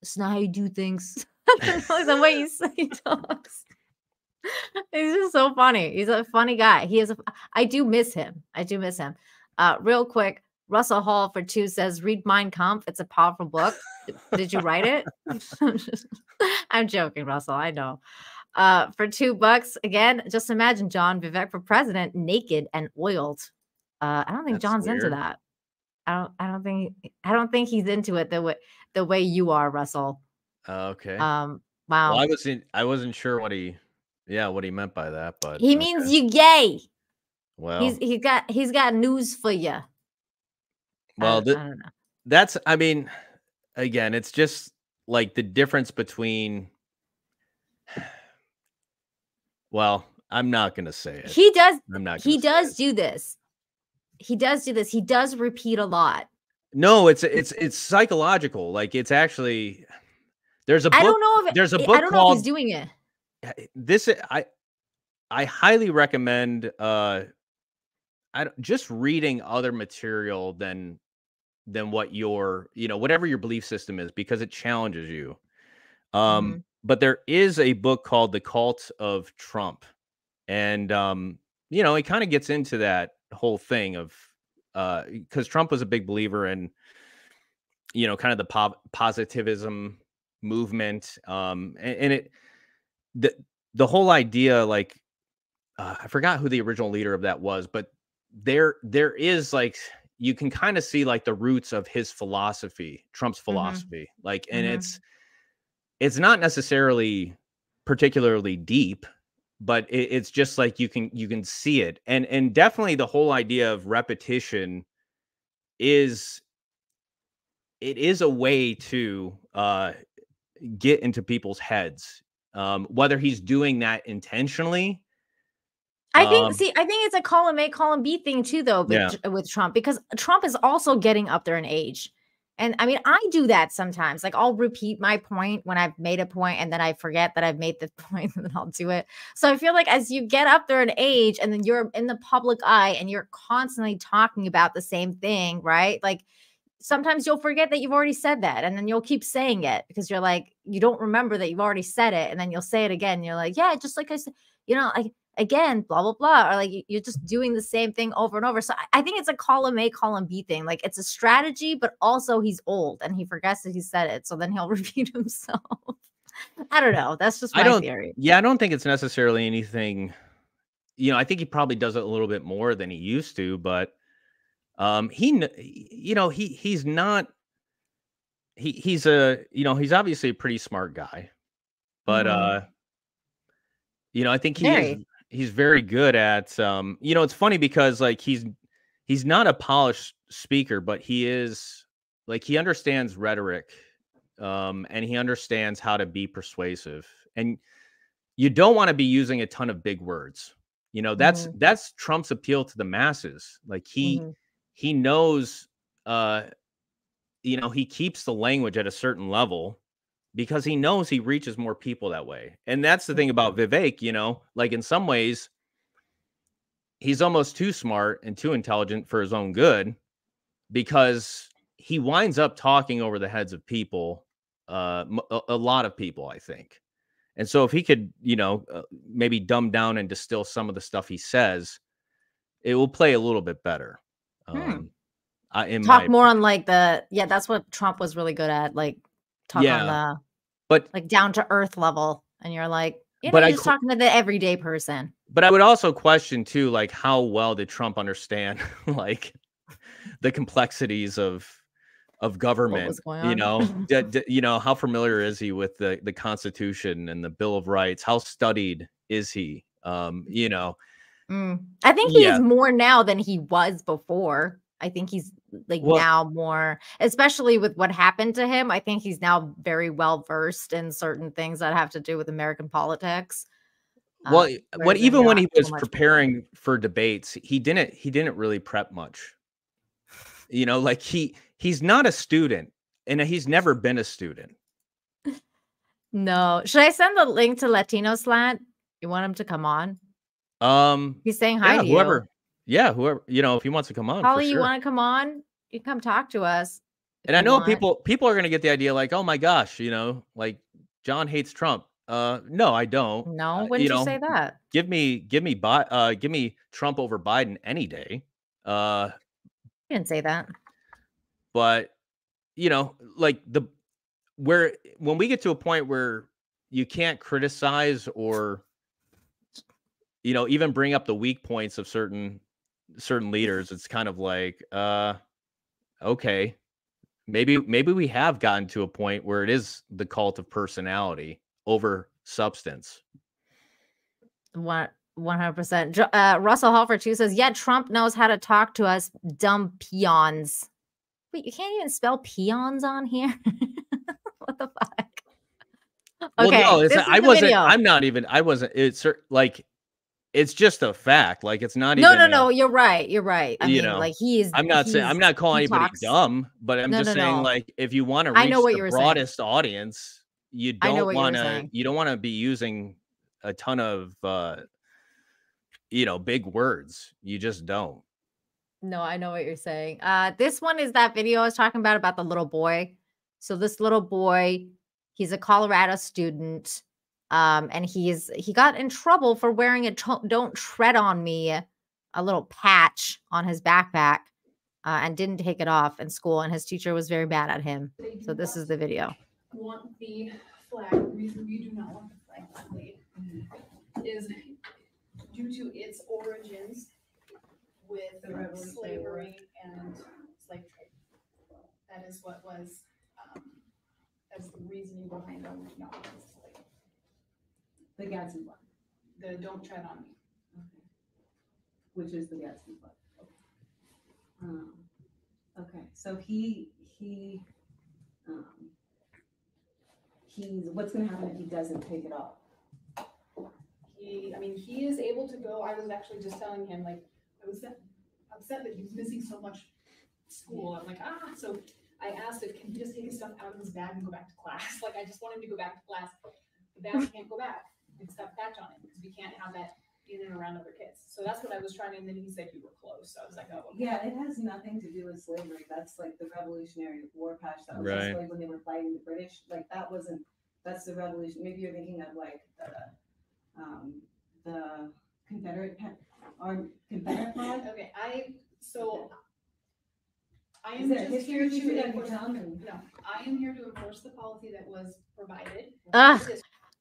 it's not how you do things. The way he talks. He's just so funny. He's a funny guy. I do miss him. Real quick, Russell Hall for 2 says, read Mein Kampf. It's a powerful book. Did you write it? I'm joking, Russell. I know. For $2, again, just imagine John Vivek for president, naked and oiled. I don't think John's into that. I don't think he's into it the way you are, Russell. Okay. Wow. Well, I wasn't sure what he meant by that, but he means you gay. Well, he's got news for you. well, I don't know. that's, I mean, again, it's just like the difference between, well, I'm not going to say it. He does I'm not he going to say does it. do this. He does do this. He does repeat a lot. No, it's psychological. Like, it's actually, there's a I book, don't know if I don't know if he's called doing it. this. I highly recommend just reading other material than what your, whatever your belief system is, because it challenges you. Mhm. But there is a book called The Cult of Trump. And it kind of gets into that whole thing of because Trump was a big believer in, kind of the positivism movement. And it the whole idea, like, I forgot who the original leader of that was, but there is, like, you can kind of see like the roots of his philosophy, Trump's Mhm. philosophy, like, and Mhm. it's not necessarily particularly deep, but it's just like you can see it, and definitely the whole idea of repetition is it is a way to get into people's heads, whether he's doing that intentionally. I think um see, I think it's a column A, column B thing too, though, yeah, with Trump, because Trump is also getting up there in age. And I mean, I do that sometimes. Like, I'll repeat my point when I've made a point and then I forget that I've made the point and then I'll do it. So I feel like as you get up there in age and then you're in the public eye and you're constantly talking about the same thing, right? Like, sometimes you'll forget that you've already said that and then you'll keep saying it because you're like, you don't remember that you've already said it. And then you'll say it again. You're like, yeah, just like I said, like, again, blah, blah, blah. Or like you're just doing the same thing over and over. So I think it's a column A, column B thing. Like, it's a strategy, but also he's old and he forgets that he said it. So then he'll repeat himself. I don't know. That's just I my don't theory. yeah, I don't think it's necessarily anything. I think he probably does it a little bit more than he used to, but he's not, he's obviously a pretty smart guy, but Mhm. I think Very. he's very good at, it's funny because, like, he's not a polished speaker, but he is, like, he understands rhetoric, and he understands how to be persuasive. And you don't want to be using a ton of big words. Mhm. That's Trump's appeal to the masses. Like, Mhm. he knows, uh, he keeps the language at a certain level because he knows he reaches more people that way. And that's the thing about Vivek, like, in some ways, he's almost too smart and too intelligent for his own good, because he winds up talking over the heads of people, a lot of people, I think. And so if he could, maybe dumb down and distill some of the stuff he says, it will play a little bit better. Hmm. Um, in my Talk more on opinion. like that's what Trump was really good at. Like, talk on Yeah, the but like down to earth level. And you're like, but you're just talking to the everyday person. I would also question too, like, how well did Trump understand like the complexities of What government? was going on? How familiar is he with the Constitution and the Bill of Rights? How studied is he? I think he is Yeah. more now than he was before. I think he's like Well, now more, especially with what happened to him. I think he's now very well versed in certain things that have to do with American politics. Well, Whereas even when not he so was much before. preparing for debates, he didn't really prep much. Like, he's not a student, and he's never been a student. No. Should I send the link to Latino Slant? You want him to come on? He's saying hi Yeah, to you. whoever, if he wants to come on, for Holly, you sure. want to come on? You can come talk to us if And I you know want. people are gonna get the idea, like, oh my gosh, like, John hates Trump. No, I don't. No, wouldn't you say that? Give me Trump over Biden any day. Uh, You didn't say that. but like, where when we get to a point where you can't criticize or even bring up the weak points of certain leaders, it's kind of like, okay, maybe we have gotten to a point where it is the cult of personality over substance. What? 100%. Russell Halford too says, yeah, Trump knows how to talk to us dumb peons. Wait, you can't even spell peons on here? What the fuck? Well, Okay, no, this is I the wasn't. video. I'm not even. I wasn't. It's like, it's just a fact. Like, it's not No, even. no, you're right. You're right. I You mean, know, like he is. I'm not saying. I'm not calling he anybody talks. dumb, but I'm No, just no, saying, no. like, if you want to I know reach what the you were saying. broadest audience, you I know don't what you were want to. saying. You don't want to be using a ton of, big words. You just don't. No, I know what you're saying. This one is that video I was talking about the little boy. So this little boy, he's a Colorado student, and he got in trouble for wearing a "Don't Tread on Me," a little patch on his backpack, and didn't take it off in school, and his teacher was very mad at him. So this is the video. Want the flag? The reason we do not want the flag displayed is due to its origins with slavery and slave trade. That is what was as the reasoning behind them not displayed. The Gadsden flag. The "Don't Tread on Me." Okay. Which is the Gadsden flag. Okay. So he's what's going to happen if he doesn't take it off? He is able to go. I was actually just telling him, like, I was upset that he was missing so much school. I'm like, so I asked if can he just take his stuff out of his bag and go back to class. Like, I just want him to go back to class. The bag can't go back. It's got a patch on it because we can't have that in and around other kids. So that's what I was trying. And then he said you were close. So I was like, oh, okay. Yeah, it has nothing to do with slavery. That's like the Revolutionary War patch that was Right. displayed when they were fighting the British. Like that's the revolution. Maybe you're thinking of like the Confederate Confederate flag. Okay, I Is am there just history here to to that enforce. you tell me? No, I am here to enforce the policy that was provided. Ugh.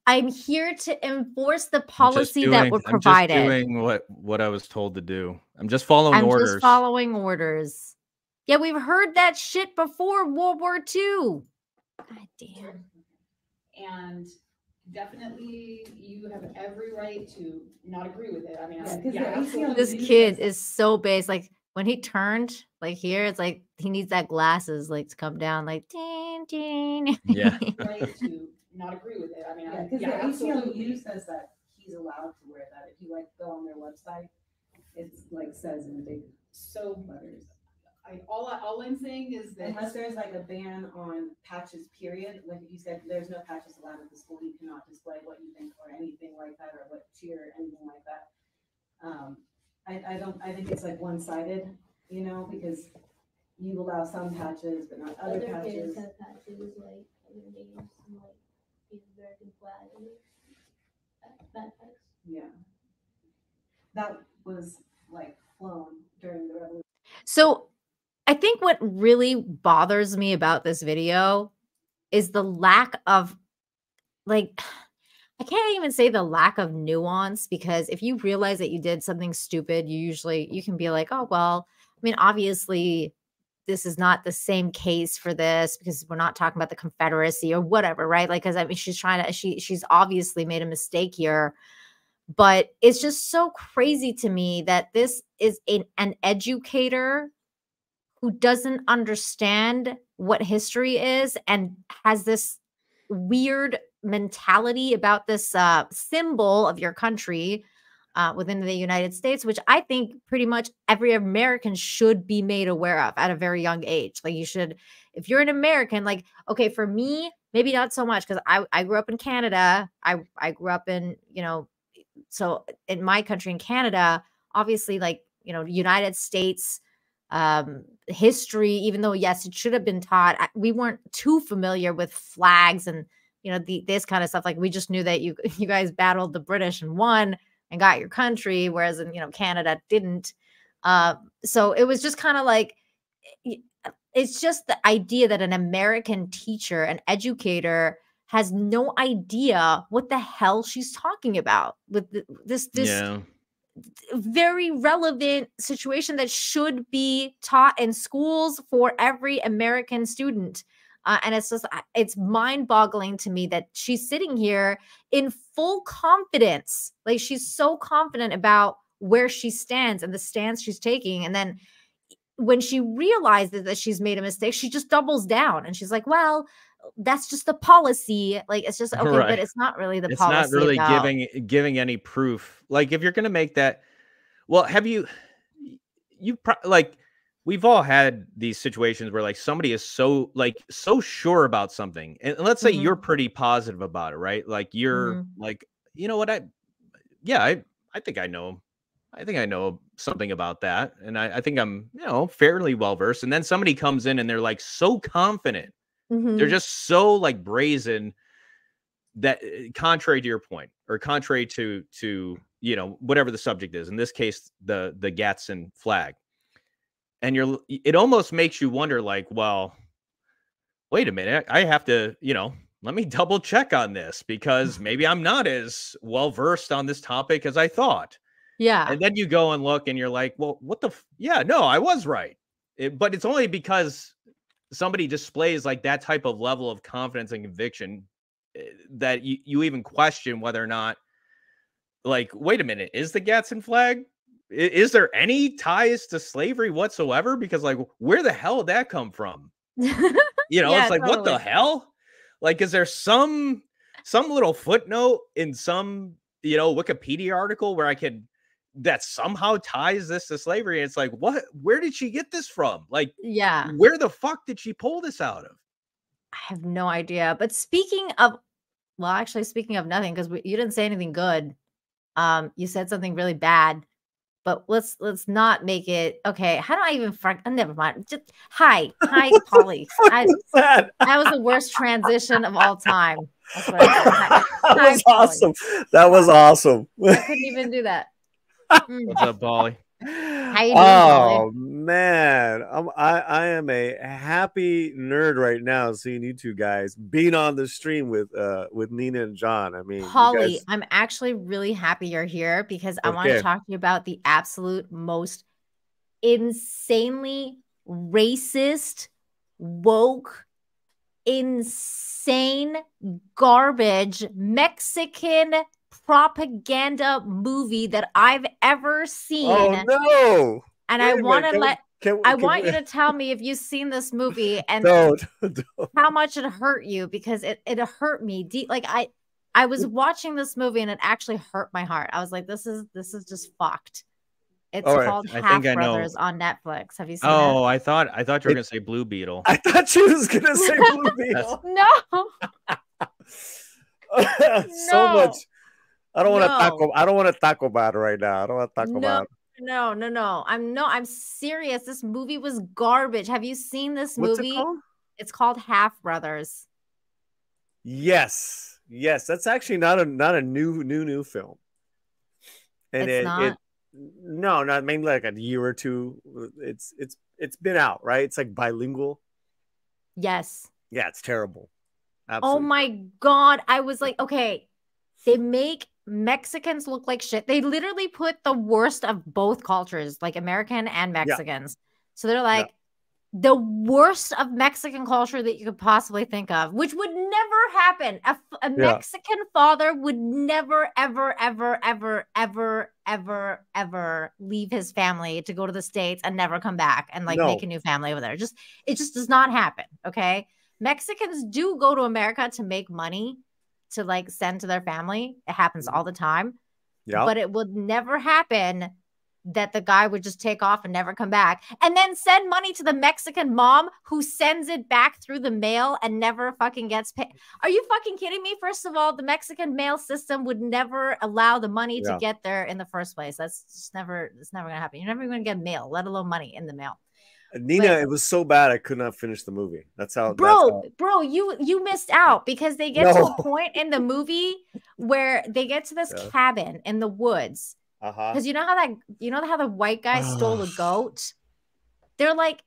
I'm here to enforce the policy that were I'm provided. just doing what I was told to do. I'm just following I'm orders. just following orders. Yeah, we've heard that shit before World War II. God damn. And definitely, you have every right to not agree with it. I mean, Yeah, 'cause the absolutely. This kid is so base. Like when he turned, like here, it's like he needs that glasses, like to come down, like ding, ding. Yeah. right to not agree with it. I mean, Because the absolutely. ACLU says that he's allowed to wear that. If you like go on their website, it's like says in big So letters. all I'm saying is that Unless there's like a ban on patches, period. Like if you said there's no patches allowed at the school, you cannot display what you think or anything like that, or what cheer or anything like that. I think it's like one-sided, because you allow some patches but not other patches. Kids have patches like other names and like the American flag and backpacks. Yeah. That was like flown during the revolution. So I think what really bothers me about this video is the lack of, like, I can't even say the lack of nuance, because if you realize that you did something stupid, you can be like, oh, well, I mean, obviously this is not the same case for this because we're not talking about the Confederacy or whatever, right? Like, because I mean, she's obviously made a mistake here, but it's just so crazy to me that this is an educator who doesn't understand what history is and has this weird mentality about this symbol of your country within the United States, which I think pretty much every American should be made aware of at a very young age. Like you should, if you're an American, like, okay, for me, maybe not so much because I grew up in Canada. I grew up in, so in my country in Canada, obviously, like, United States history, even though, yes, it should have been taught, we weren't too familiar with flags and, this kind of stuff. Like we just knew that you guys battled the British and won and got your country, whereas in, Canada didn't. So it was just kind of like, it's just the idea that an American teacher, an educator, has no idea what the hell she's talking about with this Yeah. very relevant situation that should be taught in schools for every American student. And it's just, it's mind boggling to me that she's sitting here in full confidence. Like she's so confident about where she stands and the stance she's taking. And then when she realizes that she's made a mistake, she just doubles down and she's like, well, that's just the policy. Like, it's just, okay, Right. but it's not really the It's policy not really about. giving any proof. Like if you're going to make that, well, have you like, we've all had these situations where like somebody is so sure about something. And let's say you're pretty positive about it, right? Like you're like, you know what? I think I know. I think I know something about that. And I think I'm, fairly well versed. And then somebody comes in and they're like so confident. They're just so like brazen that contrary to your point or contrary to whatever the subject is, in this case, the Gadsden flag. And it almost makes you wonder, like, well, wait a minute, I have to, let me double check on this because maybe I'm not as well versed on this topic as I thought. Yeah. And then you go and look and you're like, well, what the? Yeah, no, I was right. But it's only because somebody displays like that type of level of confidence and conviction that you even question whether or not, like, wait a minute, is the Gadsden flag? Is there any ties to slavery whatsoever? Because like, where the hell did that come from? Yeah, It's like, totally. what the hell? Like, is there some little footnote in some, Wikipedia article where that somehow ties this to slavery? And it's like, what? Where did she get this from? Like, Yeah. where the fuck did she pull this out of? I have no idea. But speaking of nothing, because you didn't say anything good. You said something really bad. But let's not make it okay. How do I even never mind. Just hi, Polly. That was the worst transition of all time. That's what I said. That was awesome. Polly. That was awesome. I couldn't even do that. What's up, Polly? How you doing, Polly? Man, I am a happy nerd right now seeing you two guys being on the stream with Nina and John. I mean, Polly, guys... I'm actually really happy you're here because I want to talk to you about the absolute most insanely racist, woke, insane, garbage Mexican propaganda movie that I've ever seen. Oh no! And I want you to tell me if you've seen this movie and don't. How much it hurt you, because it hurt me deep. Like I was watching this movie and it actually hurt my heart. I was like, this is just fucked. It's called Half Brothers on Netflix. Have you seen it? Oh, I thought you were gonna say Blue Beetle. I thought she was gonna say Blue Beetle. No. So much. I don't want to talk about it right now. I don't want to talk about it. No. I'm serious. This movie was garbage. Have you seen this movie? What's it called? It's called Half Brothers. Yes. That's actually not a new film. And it's not. No, not maybe like a year or two. It's been out, right? It's like bilingual. Yes. Yeah, it's terrible. Absolutely. Oh my God. I was like, okay, they make Mexicans look like shit. They literally put the worst of both cultures, like American and Mexicans. Yeah. So they're like the worst of Mexican culture that you could possibly think of, which would never happen. A Mexican father would never, ever, ever, ever, ever, ever, ever leave his family to go to the States and never come back and like make a new family over there. It just does not happen. Okay. Mexicans do go to America to make money to like send to their family. It happens all the time. Yeah. But it would never happen that the guy would just take off and never come back and then send money to the Mexican mom who sends it back through the mail and never fucking gets paid. Are you fucking kidding me? First of all, the Mexican mail system would never allow the money to get there in the first place. It's never going to happen. You're never going to get mail, let alone money in the mail. Nina, it was so bad I could not finish the movie. Bro, you missed out because they get to a point in the movie where they get to this cabin in the woods. Because you know how the white guy stole a goat? They're like,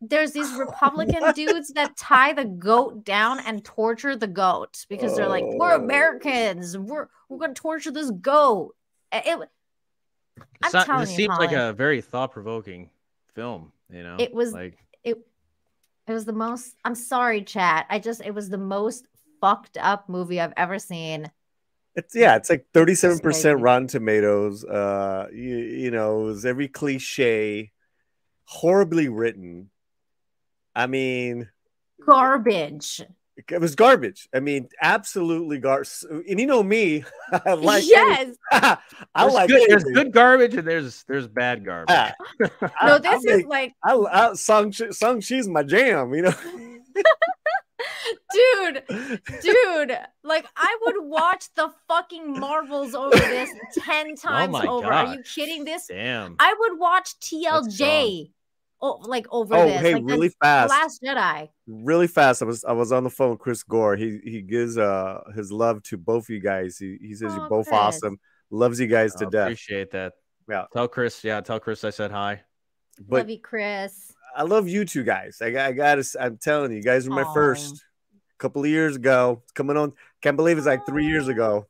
there's these Republican dudes that tie the goat down and torture the goat because they're like, we're Americans, we're gonna torture this goat. This seems like a very thought-provoking film. You know, it was like It was the most. I'm sorry, chat. It was the most fucked up movie I've ever seen. It's like 37% crazy. Rotten Tomatoes. You know, it was every cliche, horribly written. I mean, Garbage. it was garbage. I mean, absolutely garbage. And you know me, I like Yes. I There's like good, there's anything. good garbage and there's bad garbage. No, this is like, Shang-Chi's my jam, you know. dude, like I would watch the fucking Marvels over this 10 times my over. Are you gosh. kidding? This Damn. I would watch That's strong. TLJ over Oh, this. hey, like really The fast. Last Jedi. Really fast. I was on the phone with Chris Gore. He gives his love to both of you guys. He says you're both Chris. awesome. Loves you guys to death. Appreciate that. Yeah. Tell Chris I said hi. But Love you, Chris. I love you two guys. I'm telling you, you guys were my Aw. first a couple of years ago. It's coming on. Can't believe it's like 3 years ago.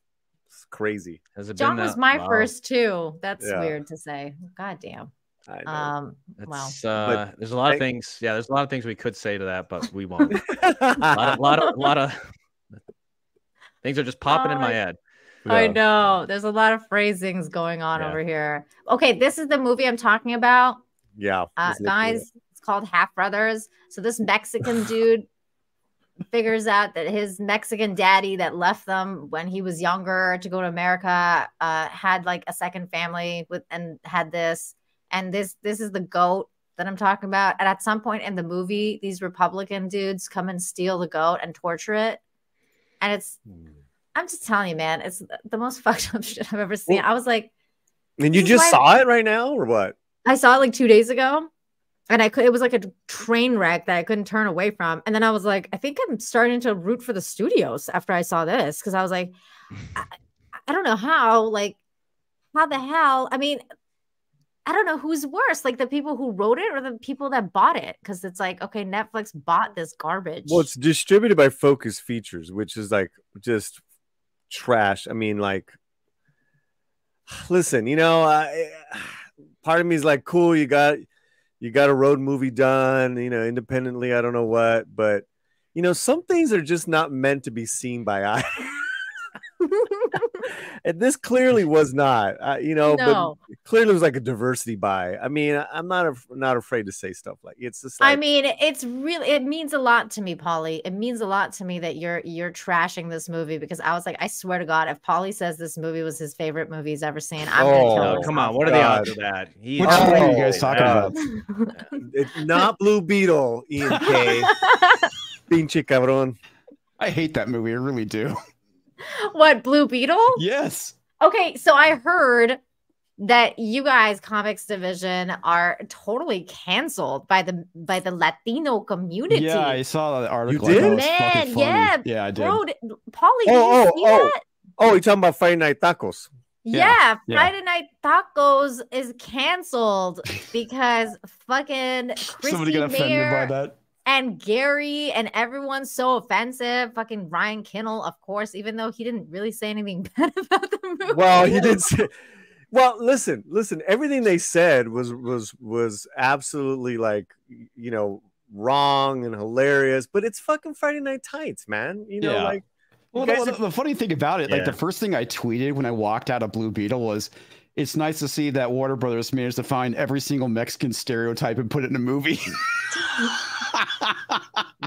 It's crazy. Has it John been was that my long? first too. That's Yeah. weird to say. God damn. I know. Wow. It's, there's a lot of things. Yeah, there's a lot of things we could say to that, but we won't. a lot of things are just popping in my head. I know. There's a lot of phrasings going on over here. Okay, this is the movie I'm talking about. Yeah. Guys, it's called Half Brothers. So this Mexican dude figures out that his Mexican daddy that left them when he was younger to go to America had like a second family and had this. And this is the goat that I'm talking about. And at some point in the movie, these Republican dudes come and steal the goat and torture it. And I'm just telling you, man, it's the most fucked up shit I've ever seen. Well, I was like, and you just saw it right now, or what? I saw it like 2 days ago, and it was like a train wreck that I couldn't turn away from. And then I was like, I think I'm starting to root for the studios after I saw this, because I was like, I don't know how the hell? I mean, I don't know who's worse, like the people who wrote it or the people that bought it, because it's like, okay, Netflix bought this garbage. Well, it's distributed by Focus Features, which is like just trash. I mean, like, listen, you know, part of me is like, cool, you got a road movie done, you know, independently. I don't know what, but you know, some things are just not meant to be seen by eye. And this clearly was not, you know, No. but clearly was like a diversity buy. I mean, I'm not afraid to say stuff like it's just like, I mean, it means a lot to me, Polly. It means a lot to me that you're trashing this movie, because I was like, I swear to God, if Polly says this movie was his favorite movie he's ever seen, I'm gonna kill Oh, myself. come on. What are the odds of that? Which movie are you guys talking about? It's not Blue Beetle, Ian K. Pinche cabrón. I hate that movie. I really do. What, Blue Beetle? Yes. Okay, so I heard that you guys, comics division, are totally canceled by the Latino community. Yeah, I saw that article. You I thought did? it was fucking Man, funny. yeah, Yeah, I did. bro, Polly, did you see that? Oh, you're talking about Friday Night Tacos. Yeah, yeah. Friday Night Tacos is canceled because fucking Somebody Christy got offended by Mayer that. and Gary and everyone's so offensive. Fucking Ryan Kimmel, of course, even though he didn't really say anything bad about the movie. Well, he did say. Well, listen. Everything they said was absolutely, like, you know, wrong and hilarious. But it's fucking Friday Night Tights, man. You know, Yeah. like. Well, the funny thing about it, like the first thing I tweeted when I walked out of Blue Beetle was, it's nice to see that Warner Brothers managed to find every single Mexican stereotype and put it in a movie.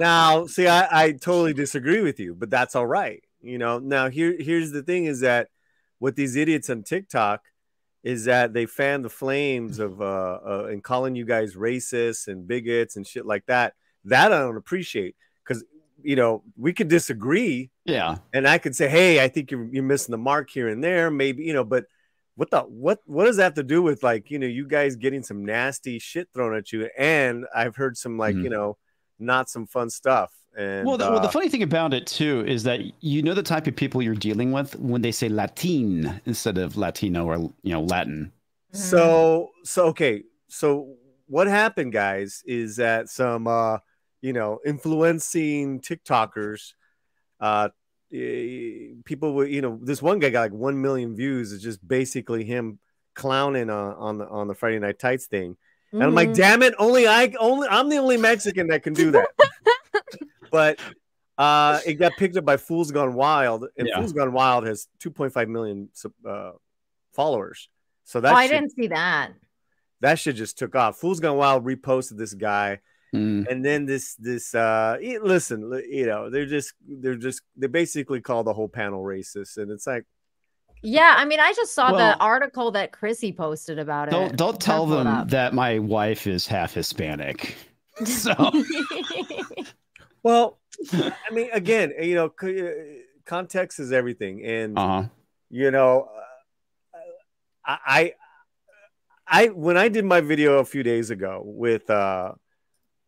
Now, see, I totally disagree with you, but that's all right. You know, now here's the thing is that what these idiots on TikTok is that they fan the flames of and calling you guys racist and bigots and shit like that. That I don't appreciate, because, you know, we could disagree. Yeah. And I could say, hey, I think you're missing the mark here and there, maybe, you know, but what does that have to do with, like, you know, you guys getting some nasty shit thrown at you? And I've heard some, like, you know, not some fun stuff. And well, the funny thing about it too is that you know the type of people you're dealing with when they say Latin instead of Latino or, you know, Latin. So okay, so what happened, guys, is that some you know, influencing TikTokers, people were, you know, this one guy got like 1 million views. It's just basically him clowning on the Friday Night Tights thing. And I'm like, damn it, I'm the only Mexican that can do that. But it got picked up by Fools Gone Wild, and Fools Gone Wild has 2.5 million followers. So that I didn't see that. That shit just took off. Fools Gone Wild reposted this guy, and then this listen, you know, they basically call the whole panel racist, and it's like, yeah, I mean, I just saw the article that Chrissy posted about it. Don't tell them that my wife is half Hispanic. So, well, I mean, again, you know, context is everything, and you know, I when I did my video a few days ago with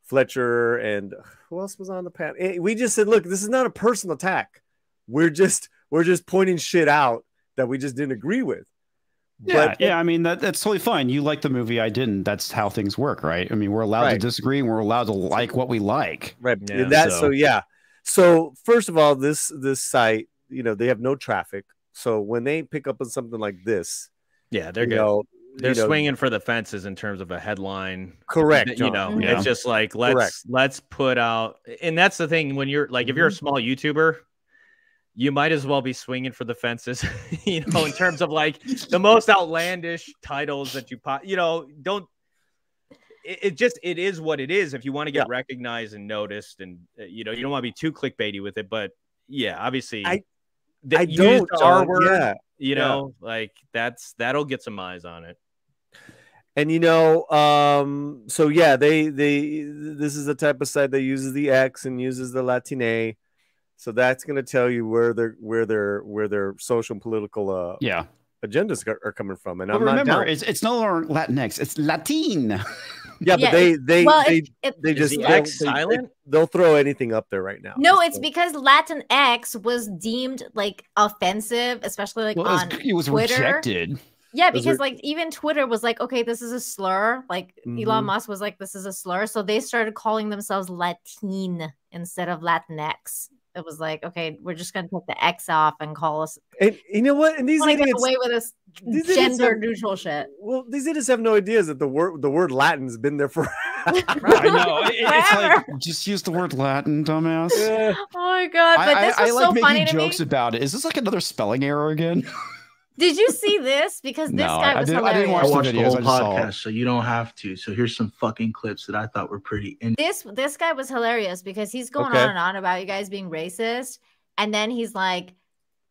Fletcher and who else was on the panel, we just said, look, this is not a personal attack. We're just pointing shit out that we just didn't agree with. Yeah, I mean, that's totally fine. You like the movie, I didn't. That's how things work, right? I mean, we're allowed to disagree, and we're allowed to like what we like. Right. Yeah, so first of all, this site, you know, they have no traffic. So when they pick up on something like this, yeah, they're good. They're swinging for the fences in terms of a headline. Correct. You know, it's just like, let's put out, and that's the thing when you're like, if you're a small YouTuber, you might as well be swinging for the fences, you know, in terms of like the most outlandish titles that you it is what it is. If you want to get recognized and noticed, and you know, you don't want to be too clickbaity with it, but yeah, obviously I don't our word, you know, like that'll get some eyes on it. And you know, so yeah, this is the type of site that uses the X and uses the Latine. So that's going to tell you where their social and political agendas are coming from. And remember, it's no longer Latinx; it's Latin. Yeah, but they just silent. They'll throw anything up there right now. No, it's because Latinx was deemed like offensive, especially like on it was Twitter. Rejected. Yeah, because like even Twitter was like, okay, this is a slur. Like Elon Musk was like, this is a slur. So they started calling themselves Latin instead of Latinx. It was like, okay, we're just gonna take the X off and call us. And you know what? And these idiots get away with this gender neutral shit. Well, these idiots have no idea that the word Latin's been there for. I know. It's like, just use the word Latin, dumbass. Yeah. Oh my god! But this was so like funny making to jokes about it. Is this like another spelling error again? Did you see this? Because this guy was hilarious. I didn't watch the videos. The whole podcast, so you don't have to. So here's some fucking clips that I thought were pretty interesting. This guy was hilarious because he's going on and on about you guys being racist, and then he's like,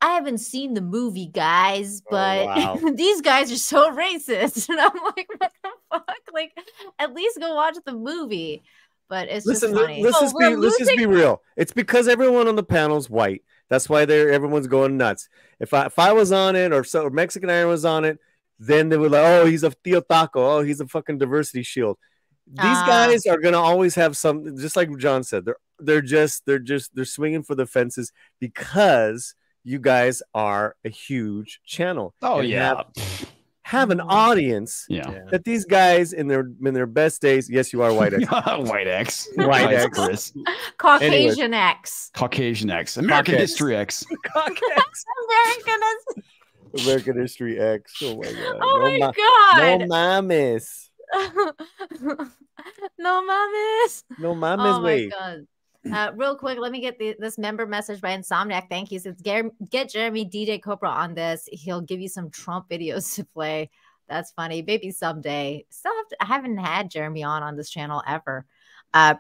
I haven't seen the movie, guys, but these guys are so racist. And I'm like, what the fuck? Like, at least go watch the movie. But it's just funny. Let's just be real. It's because everyone on the panel's white. That's why everyone's going nuts. If I was on it, or Mexican Iron was on it, then they were like, oh, he's a Tío Taco. Oh, he's a fucking diversity shield. These guys are gonna always have some, just like John said, they're swinging for the fences because you guys are a huge channel. Oh, have an audience that these guys in their best days. Yes, you are white X. White X. White X. Caucasian X. Caucasian X. American History X. American History X. Oh my god. Oh my god. No mames. No mames. No mames. Oh my god. Real quick, let me get this member message by Insomniac. Thank you. Says get Jeremy DJ Copra on this. He'll give you some Trump videos to play. That's funny. Maybe someday. I haven't had Jeremy on this channel ever.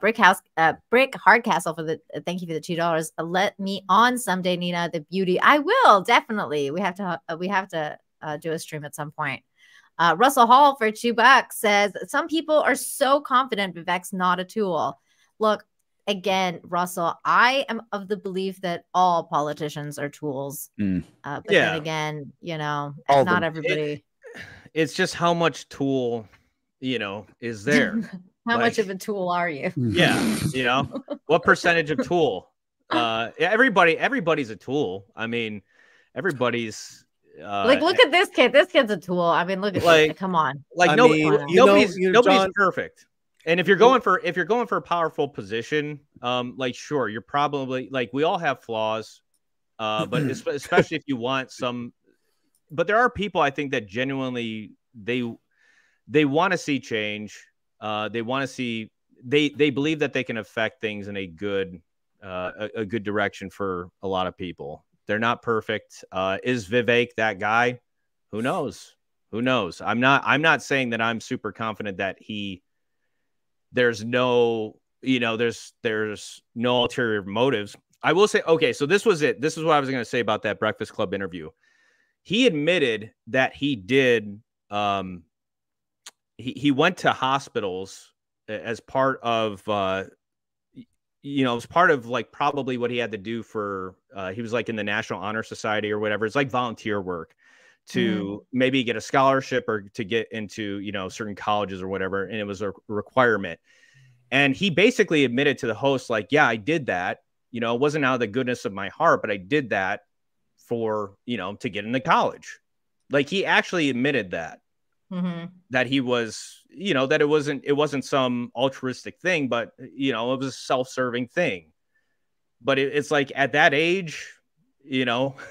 Brick Hardcastle for the thank you for the $2. Let me on someday, Nina the Beauty. I will definitely. We have to do a stream at some point. Russell Hall for $2 says some people are so confident Vivek's not a tool. Look. Again, Russell, I am of the belief that all politicians are tools. But then again, you know, not everybody. It's just how much tool, you know, is there. How much of a tool are you? Yeah, you know, what percentage of tool? Everybody's a tool. I mean, everybo's like, look at this kid. This kid's a tool. I mean, look at come on. Like nobody's perfect. And if you're going for a powerful position, like sure, you're probably like we all have flaws, but especially if you want some. But there are people I think that genuinely they want to see change, They want to see, they believe that they can affect things in a good direction for a lot of people. They're not perfect. Is Vivek that guy? Who knows? Who knows? I'm not saying that I'm super confident that there's no, there's no ulterior motives. I will say, okay, so this was it. This is what I was going to say about that Breakfast Club interview. He admitted that he did, he went to hospitals as part of, as part of like probably what he had to do for, he was like in the National Honor Society or whatever. It's like volunteer work to maybe get a scholarship or to get into, certain colleges or whatever. And it was a requirement. And he basically admitted to the host, like, yeah, I did that. It wasn't out of the goodness of my heart, but I did that for, to get into college. Like he actually admitted that, that he was, that it wasn't some altruistic thing, but, it was a self-serving thing. But it's like at that age,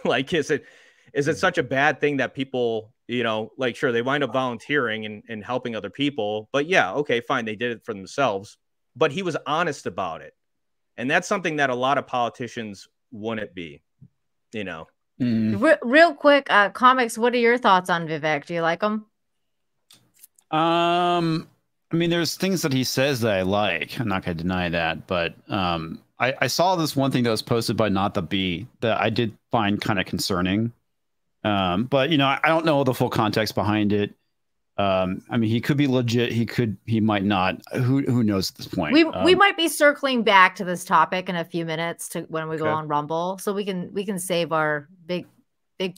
like, is it such a bad thing that people, like, sure, they wind up volunteering and helping other people, but yeah, okay, fine. They did it for themselves, but he was honest about it. And that's something that a lot of politicians wouldn't be, Real quick, comics, what are your thoughts on Vivek? Do you like him? I mean, there's things that he says that I like. I'm not going to deny that, but I saw this one thing that was posted by Not the Bee that I did find kind of concerning. But I don't know the full context behind it. I mean, he could be legit. He might not. Who knows at this point? We might be circling back to this topic in a few minutes to when we go on Rumble, so we can save our big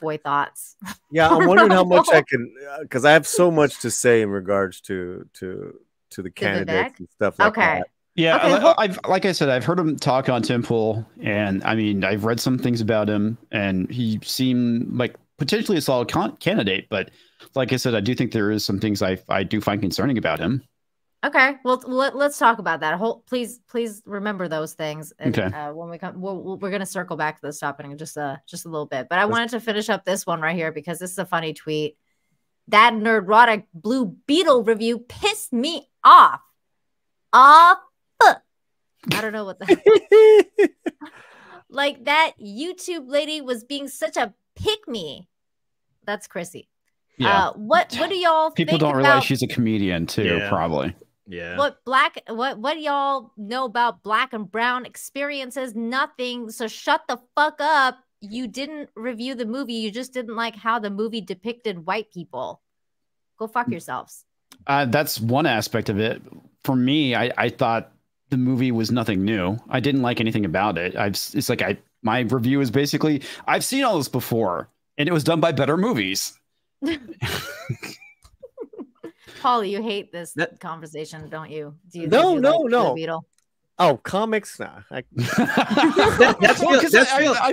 boy thoughts. Yeah, I'm wondering how much I can, because I have so much to say in regards to the candidates and stuff like that. Yeah, okay, like I said, I've heard him talk on Temple, and I mean, I've read some things about him, and he seemed like potentially a solid candidate. But like I said, I do think there is some things I do find concerning about him. Okay, well, let's talk about that. Please remember those things. And, when we come, we're going to circle back to this topic in just a little bit. But I wanted to finish up this one right here because this is a funny tweet. That Nerdrotic Blue Beetle review pissed me off. I don't know what the like that YouTube lady was being such a pick-me. That's Chrissy. Yeah. What do y'all people think don't realize she's a comedian too, probably. Yeah. What do y'all know about Black and brown experiences? Nothing. So shut the fuck up. You didn't review the movie. You just didn't like how the movie depicted white people. Go fuck yourselves. That's one aspect of it. For me, I thought the movie was nothing new. I didn't like anything about it. It's like my review is basically, I've seen all this before, and it was done by better movies. Paul, you hate this conversation, don't you? Do you No. Beetle? Oh, comics? Nah. I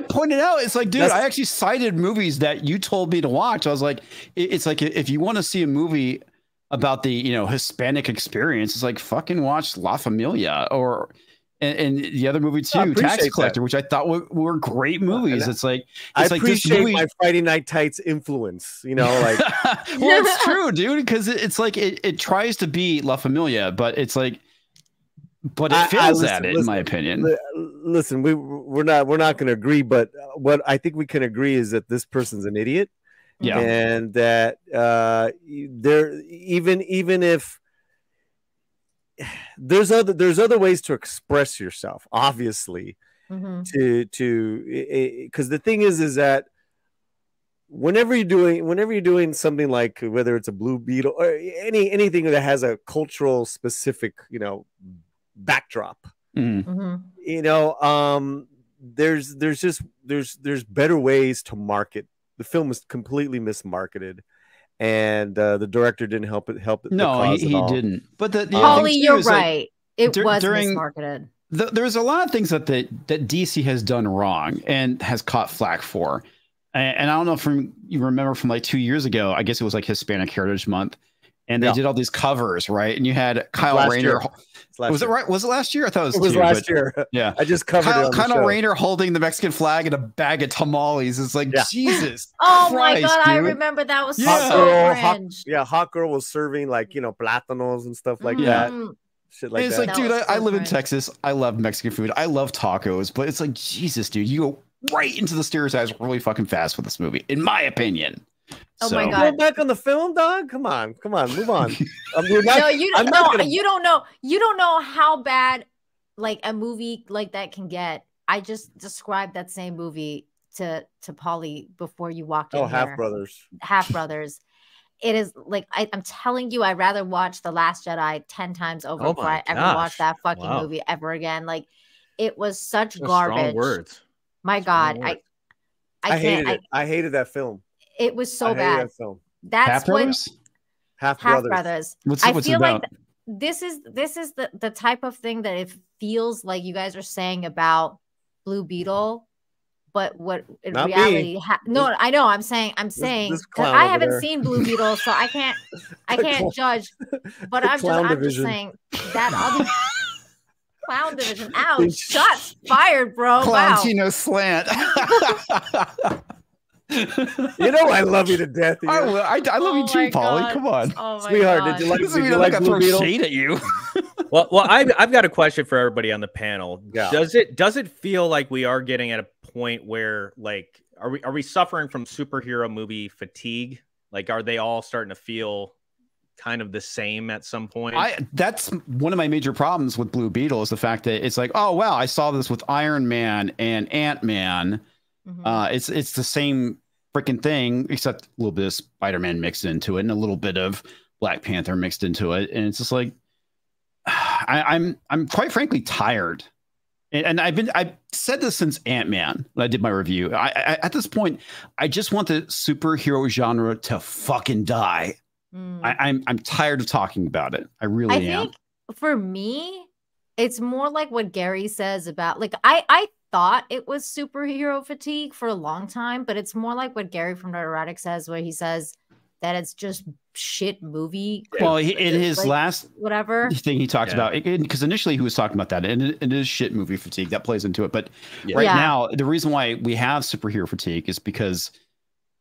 pointed out, it's like, dude, I actually cited movies that you told me to watch. I was like, it's like, if you want to see a movie about the Hispanic experience, it's like fucking watch La Familia and the other movie too, Tax Collector, which I thought were great movies. I appreciate my Friday Night Tights influence, like well, it's true, dude, because it's like it tries to be La Familia, but it's like, but it fails at it, in my opinion. Listen, we're not going to agree, but what I think we can agree is that this person's an idiot. Yeah, and that there even if there's other ways to express yourself, obviously, to because the thing is that whenever you're doing something like, whether it's a Blue Beetle or anything that has a cultural specific backdrop, there's better ways to market. The film is completely mismarketed, and the director didn't help it. No, he didn't. But Holly, you're right. It was mismarketed. There's a lot of things that DC has done wrong and has caught flack for. And I don't know if you remember from like 2 years ago, I guess it was like Hispanic Heritage Month. and they Yeah. did all these covers, right? And you had Kyle Last Rayner. year. Was it right? Was it last year? I thought It was two, last but- year. Yeah, I just covered it on the Kyle show. Rayner holding the Mexican flag and a bag of tamales. It's like Yeah. Jesus. Oh my Christ, god, I dude. remember that was Yeah. so cringe. Hot girl was serving like, you know, plátanos and stuff like that. Mm. Shit like It's that. like, dude, was I so live in cringe. Texas. I love Mexican food. I love tacos, but it's like, Jesus, dude, you go right into the stereotypes really fucking fast with this movie, in my opinion. Oh my Go God. back on the film, dog. Come on, move on. We're not- No, you I'm don't not know. gonna- You don't know. You don't know how bad like a movie like that can get. I just described that same movie to Polly before you walked in Oh, here. Half Brothers. Half Brothers. It is like I'm telling you, I'd rather watch The Last Jedi 10 times over Oh before my I ever gosh. watch that fucking Wow. movie ever again. Like it was such Those garbage. Strong words. My Strong God, words. I hated can't. it. I hated that film. It was I so hated bad. that film. That's Half what Brothers? Half Half Brothers. Brothers. What's I it feel like about? this is the type of thing that it feels like you guys are saying about Blue Beetle, but what in Not me. reality no, I know I'm saying this 'cause clown I over haven't there. seen Blue Beetle, so I can't judge, but the I'm clown just division. saying that other Clown Division. Ouch, Bitch. shots fired, bro. Wow. Clontino slant. You know I love you to death. Ian. I love you Oh too, my Polly. God. Come on. Oh my Sweetheart, God. did you like, Doesn't did mean you I'm like not gonna Blue throw Beetle? shade at you. Well, I've got a question for everybody on the panel. Yeah. Does it feel like we are getting at a point where like are we suffering from superhero movie fatigue? Like are they all starting to feel kind of the same at some point? That's one of my major problems with Blue Beetle is the fact that it's like, oh wow, I saw this with Iron Man and Ant-Man. Mhm. It's the same freaking thing, except a little bit of Spider-Man mixed into it and a little bit of Black Panther mixed into it. And it's just like I'm quite frankly tired. And I've said this since Ant-Man when I did my review. I at this point, I just want the superhero genre to fucking die. Mm. I'm tired of talking about it. I really am. think for me, it's more like what Gary says about like I thought it was superhero fatigue for a long time, but it's more like what Gary from Neurotic says, where he says that it's just shit movie. Well, in his like, last whatever thing he talked about, because initially he was talking about that, and it is shit movie fatigue that plays into it. But right Yeah. now, the reason why we have superhero fatigue is because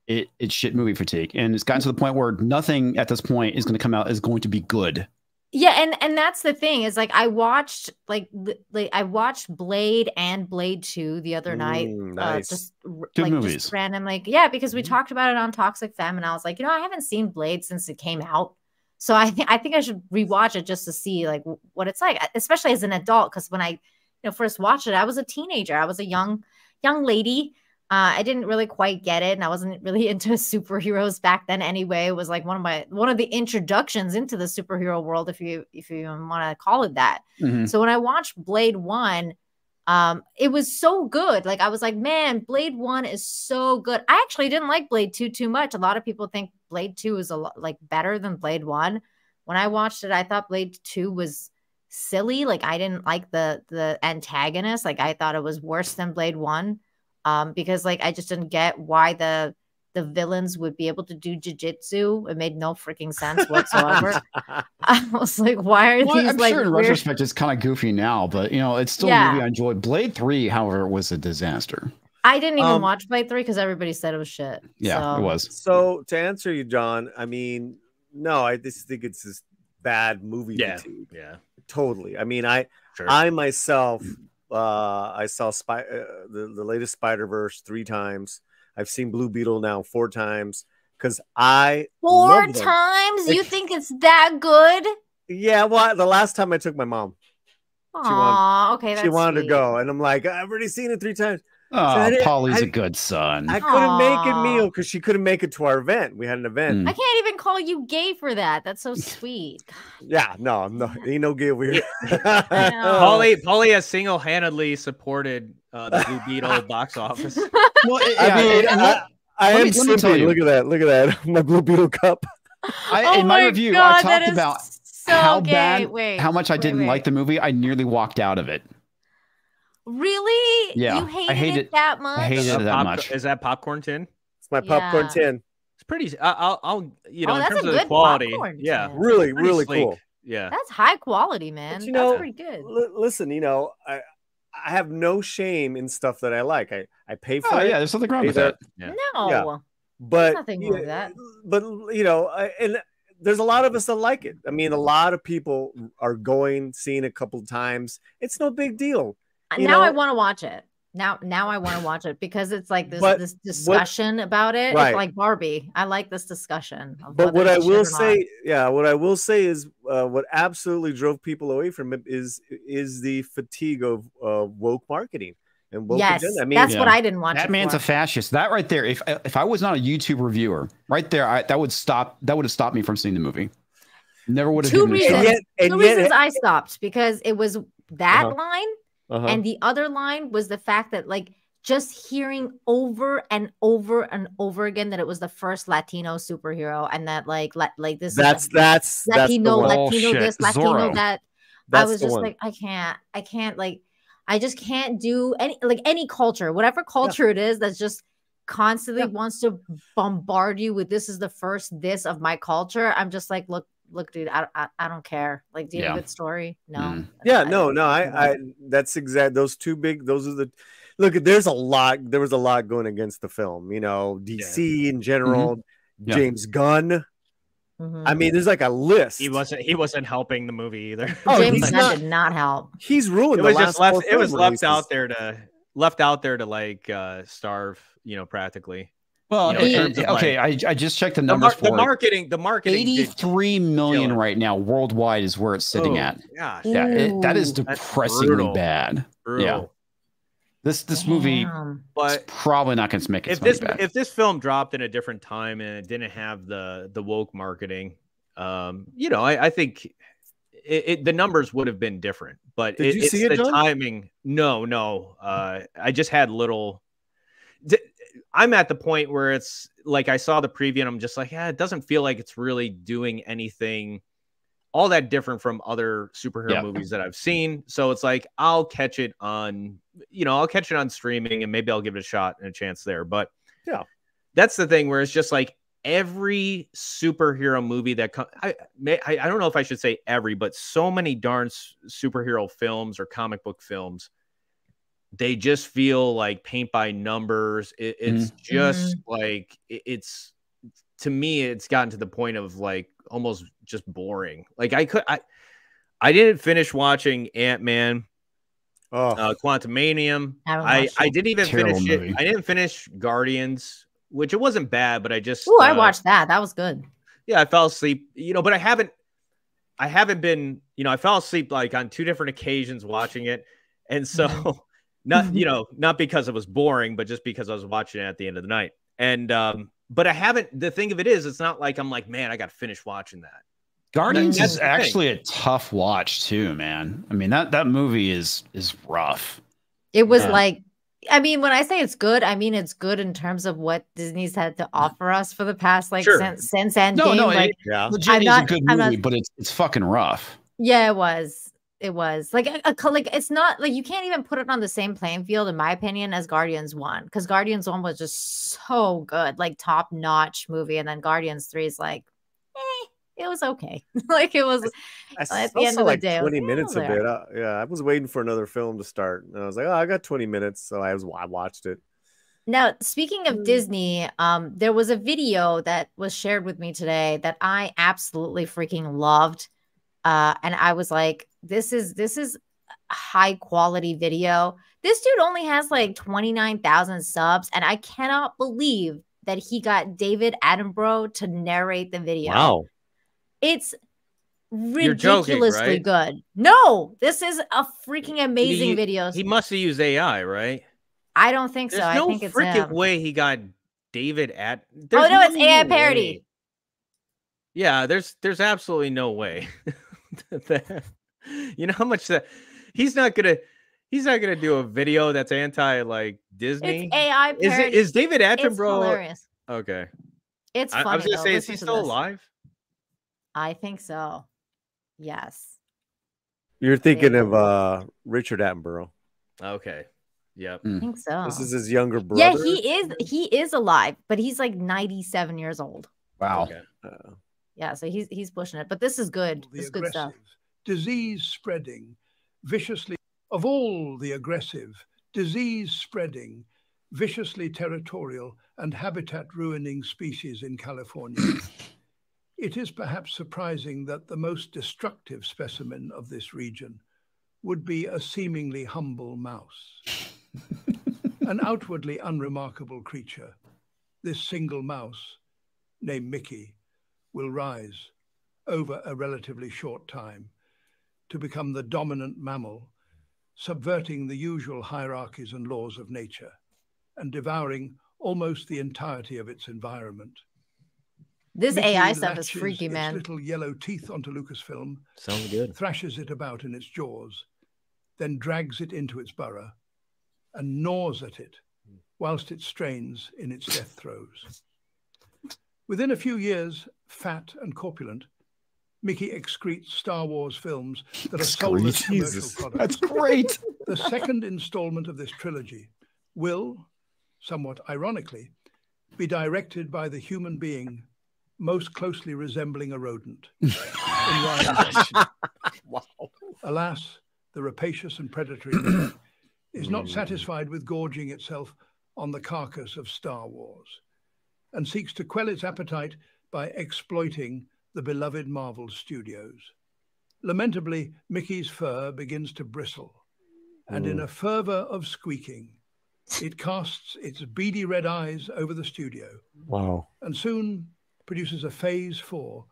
it's shit movie fatigue, and it's gotten to the point where nothing at this point is going to come out is going to be good. Yeah, and that's the thing is like I watched I watched Blade and Blade 2 the other night. Nice. Just Good like movies. just random because we talked about it on Toxic Femme and I was like, I haven't seen Blade since it came out. So I think I should rewatch it just to see like what it's like, especially as an adult, because when I first watched it, I was a teenager. I was a young lady. I didn't really quite get it, and I wasn't really into superheroes back then anyway. It was like one of the introductions into the superhero world, if you even want to call it that. Mhm. So when I watched Blade 1, it was so good. Like I was like, man, Blade 1 is so good. I actually didn't like Blade 2 too much. A lot of people think Blade 2 is a lot like better than Blade 1. When I watched it, I thought Blade 2 was silly. Like I didn't like the antagonist. Like I thought it was worse than Blade 1. Because like I just didn't get why the villains would be able to do jujitsu. It made no freaking sense whatsoever. I was like, why are these I'm like sure in weird... retrospect it's kind of goofy now, but it's still a movie I enjoyed. Blade 3, however, was a disaster. I didn't even watch Blade 3 because everybody said it was shit. Yeah, it was. So to answer you, John, I mean, no, I just think it's this bad movie fatigue. Yeah, totally. I mean, Sure. I myself, I saw the latest Spider-Verse 3 times. I've seen Blue Beetle now 4 times because I 4 love them. times. You think it's that good? Yeah, well, the last time I took my mom, Aw, okay, that's she wanted sweet. to go, and I'm like, I've already seen it 3 times. Oh, Polly's a good son. I couldn't make it, Aw. Mio, because she couldn't make it to our event. We had an event. I can't even call you gay for that. That's so sweet. Yeah, no, ain't no gay over here. Polly has single-handedly supported the Blue Beetle box office. Well, I am let me tell simping. you. Look at that. My Blue Beetle cup. In my review, God, I that talked is about so how gay. bad, Wait, how much I didn't wait. like the movie. I nearly walked out of it. Really? Yeah, You I hated it that much? I hated it that much. Is that Popcorn Tin? It's my popcorn tin. It's pretty. I'll you know, Oh, in that's terms a of the good quality, popcorn yeah, tip. Really, pretty really sleek. cool. Yeah. That's high quality, man. But you That's know, pretty good. listen, you know, I have no shame in stuff that I like. I pay for Oh it. yeah, there's nothing wrong with Either- that. Yeah. No, Yeah. there's But nothing wrong with that. but you know, and there's a lot of us that like it. I mean, a lot of people are seeing it a couple of times. It's no big deal. You Now know? I want to watch it. Now I want to watch it because it's like But this discussion about it. Right. It's like Barbie. I like this discussion. Of But whether what I it should will or not. say, yeah, what I will say is what absolutely drove people away from it is the fatigue of woke marketing and woke Yes, agenda. I mean, that's what I didn't watch. That it man's for. a fascist. That right there. If I was not a YouTube reviewer, right there, that would have stopped me from seeing the movie. Never would have Two given it a reasons. shot. Two reasons I stopped because it was that line, Uh-huh. and the other line was the fact that like just hearing over and over and over again that it was the first Latino superhero, and that like this that's Latino, the one. Latino this, Latino Zorro. that. That's I was the just one. like, I can't like, I just can't do any culture, whatever culture it is that's just constantly wants to bombard you with this is the first this of my culture. I'm just like, look, dude, I don't care. Like, do you have a good story? No. Yeah, no, I that's exact. Those are the look. There was a lot going against the film. You know, DC in general, James Gunn. I mean, there's like a list. He wasn't helping the movie either. Oh, James Gunn did not help. He's ruined. It was the just last left. four It was film left releases. out there to like starve. You know, practically. Well, You know, in terms of, okay, like, I just checked the numbers for the marketing. 83 million kill it. right now worldwide is where it's sitting at. Gosh. Yeah, that is That's depressingly brutal. bad. Brutal. Yeah, this movie But is probably not going to make its if money this back. if this film dropped in a different time and it didn't have the woke marketing, you know, I think the numbers would have been different. But Did you it's see it, the John? timing. No. I just had little. I'm at the point where it's like I saw the preview and I'm just like, yeah, it doesn't feel like it's really doing anything all that different from other superhero movies that I've seen. So it's like I'll catch it on streaming and maybe I'll give it a shot and a chance there. But yeah, that's the thing where it's just like every superhero movie that I don't know if I should say every, but so many darn superhero films or comic book films, they just feel like paint by numbers. It's just like it's to me, it's gotten to the point of like almost just boring. Like I didn't finish watching Ant-Man, Quantumanium. I didn't even finish it. I didn't finish Guardians, which it wasn't bad, but I just I watched that. That was good. Yeah, I fell asleep, you know, but I haven't been, you know, I fell asleep like on 2 different occasions watching it. And so not because it was boring, but just because I was watching it at the end of the night. And but the thing of it is, it's not like I'm like, man, I got to finish watching that. Guardians is actually a tough watch too, man. I mean, that movie is rough. It was like, I mean, when I say it's good, I mean it's good in terms of what Disney's had to offer us for the past since Endgame. No, like, legit is a good movie, but it's fucking rough. Yeah, it was. It was like it's not like you can't even put it on the same playing field, in my opinion, as Guardians 1, because Guardians 1 was just so good, like top notch movie, and then Guardians 3 is like, it was okay. Like it was at the end of the day, 20 minutes of it. I was waiting for another film to start, and I was like, oh, I got 20 minutes, so I watched it. Now, speaking of Disney, there was a video that was shared with me today that I absolutely freaking loved. And I was like, this is a high quality video. This dude only has like 29,000 subs, and I cannot believe that he got David Attenborough to narrate the video. Wow. It's ridiculously ridiculously right? good. No, this is a freaking amazing video. He must have used AI, right? I don't think so. There's no I think it's freaking him. way he got David at. Oh no, it's AI parody. Yeah, there's absolutely no way. You know how much that he's not gonna do a video that's anti like Disney. It's AI parody. Is David Attenborough? It's hilarious. Okay, It's funny. I was gonna say, is Listen he to still this. alive? I think so. Yes. You're thinking of Richard Attenborough. Okay. Yep. I think so. This is his younger brother. Yeah, he is alive, but he's like 97 years old. Wow. Okay. Yeah, so he's pushing it. But this is good. The This is good stuff. aggressive, disease spreading, viciously of all the aggressive, disease spreading, viciously territorial and habitat ruining species in California. It is perhaps surprising that the most destructive specimen of this region would be a seemingly humble mouse. An outwardly unremarkable creature, this single mouse, named Mickey, will rise over a relatively short time to become the dominant mammal, subverting the usual hierarchies and laws of nature and devouring almost the entirety of its environment. This Mickey AI stuff is latches freaky, its man. little yellow teeth onto Lucasfilm, Sounds good. thrashes it about in its jaws, then drags it into its burrow and gnaws at it whilst it strains in its death throes. Within a few years, fat and corpulent, Mickey excretes Star Wars films that are soulless commercial products. That's great. The second installment of this trilogy will, somewhat ironically, be directed by the human being most closely resembling a rodent. in Ryan's. Wow. Alas, the rapacious and predatory Mickey is not satisfied with gorging itself on the carcass of Star Wars and seeks to quell its appetite by exploiting the beloved Marvel Studios. Lamentably, Mickey's fur begins to bristle, and in a fervor of squeaking, it casts its beady red eyes over the studio. Wow. And soon produces a phase 4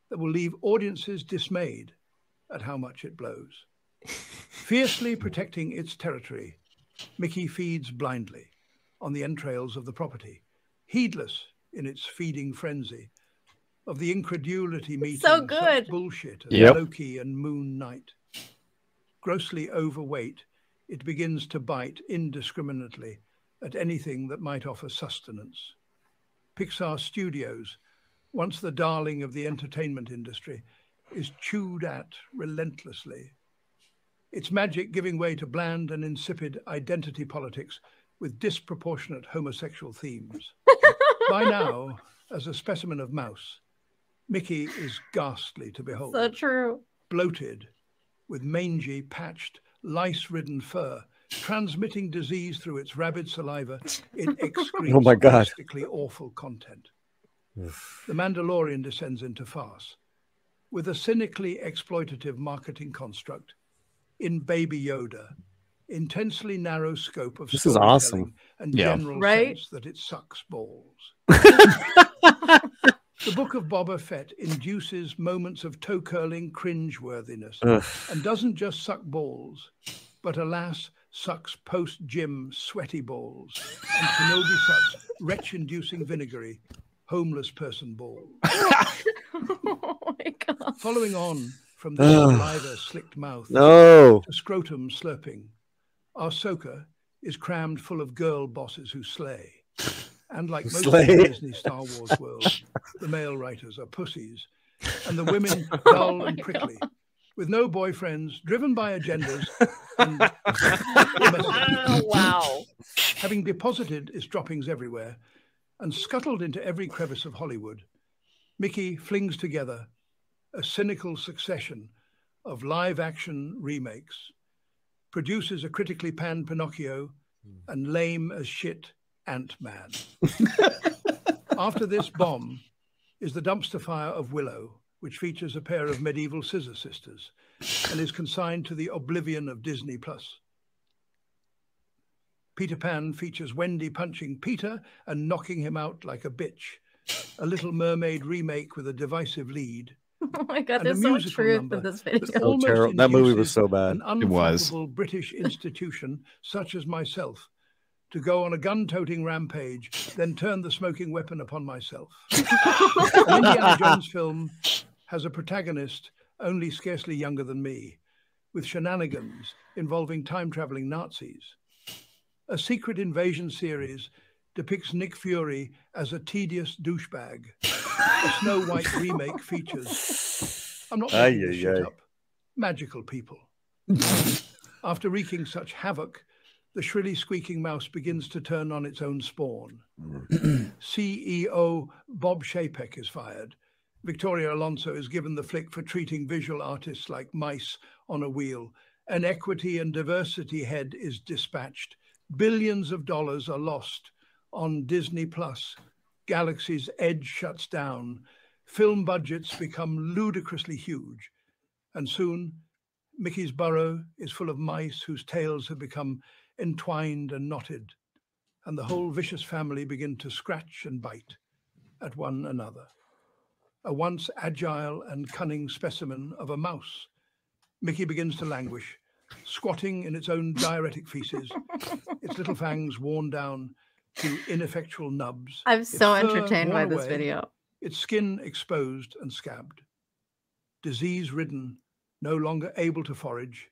that will leave audiences dismayed at how much it blows. Fiercely protecting its territory, Mickey feeds blindly on the entrails of the property, heedless in its feeding frenzy of the incredulity meeting so good. such bullshit as Yep. Loki and Moon Knight. Grossly overweight, it begins to bite indiscriminately at anything that might offer sustenance. Pixar Studios, once the darling of the entertainment industry, is chewed at relentlessly. Its magic giving way to bland and insipid identity politics with disproportionate homosexual themes. By now, as a specimen of mouse, Mickey is ghastly to behold. So true. Bloated, with mangy, patched, lice-ridden fur, transmitting disease through its rabid saliva, it excretes Oh my God. mystically awful content. The Mandalorian descends into farce, with a cynically exploitative marketing construct in Baby Yoda, intensely narrow scope of This is storytelling awesome. and Yeah. general Right? sense that it sucks balls. The Book of Boba Fett induces moments of toe-curling cringe-worthiness and doesn't just suck balls, but alas, sucks post-gym sweaty balls and Kenobi sucks retch-inducing vinegary homeless person balls. Oh my god. Following on from the saliva slicked mouth No. to scrotum slurping, Ahsoka is crammed full of girl bosses who slay. And like most of the Disney Star Wars world, the male writers are pussies, and the women dull and prickly, with no boyfriends, driven by agendas, and Wow. having deposited its droppings everywhere and scuttled into every crevice of Hollywood, Mickey flings together a cynical succession of live-action remakes, produces a critically panned Pinocchio, and lame as shit Ant-Man. After this bomb is the dumpster fire of Willow, which features a pair of medieval scissor sisters and is consigned to the oblivion of Disney+. Peter Pan features Wendy punching Peter and knocking him out like a bitch, a Little Mermaid remake with a divisive lead. Oh my god, And a there's so much musical truth number in this that video. So almost terrible. That movie was induces so bad. An It was. unflappable British institution, such as myself, to go on a gun-toting rampage, then turn the smoking weapon upon myself. An Indiana Jones film has a protagonist only scarcely younger than me, with shenanigans involving time-traveling Nazis. A Secret Invasion series depicts Nick Fury as a tedious douchebag. A Snow White remake features, I'm not making this shit up, magical people. After wreaking such havoc the shrilly squeaking mouse begins to turn on its own spawn. CEO Bob Chapek is fired. Victoria Alonso is given the flick for treating visual artists like mice on a wheel. An equity and diversity head is dispatched. Billions of dollars are lost on Disney Plus. Galaxy's Edge shuts down. Film budgets become ludicrously huge. And soon, Mickey's burrow is full of mice whose tails have become entwined and knotted. And the whole vicious family begin to scratch and bite at one another. A once agile and cunning specimen of a mouse, Mickey begins to languish, squatting in its own diuretic feces, its little fangs worn down to ineffectual nubs. I'm so its fur entertained by worn this away, video. Its skin exposed and scabbed. Disease-ridden, no longer able to forage,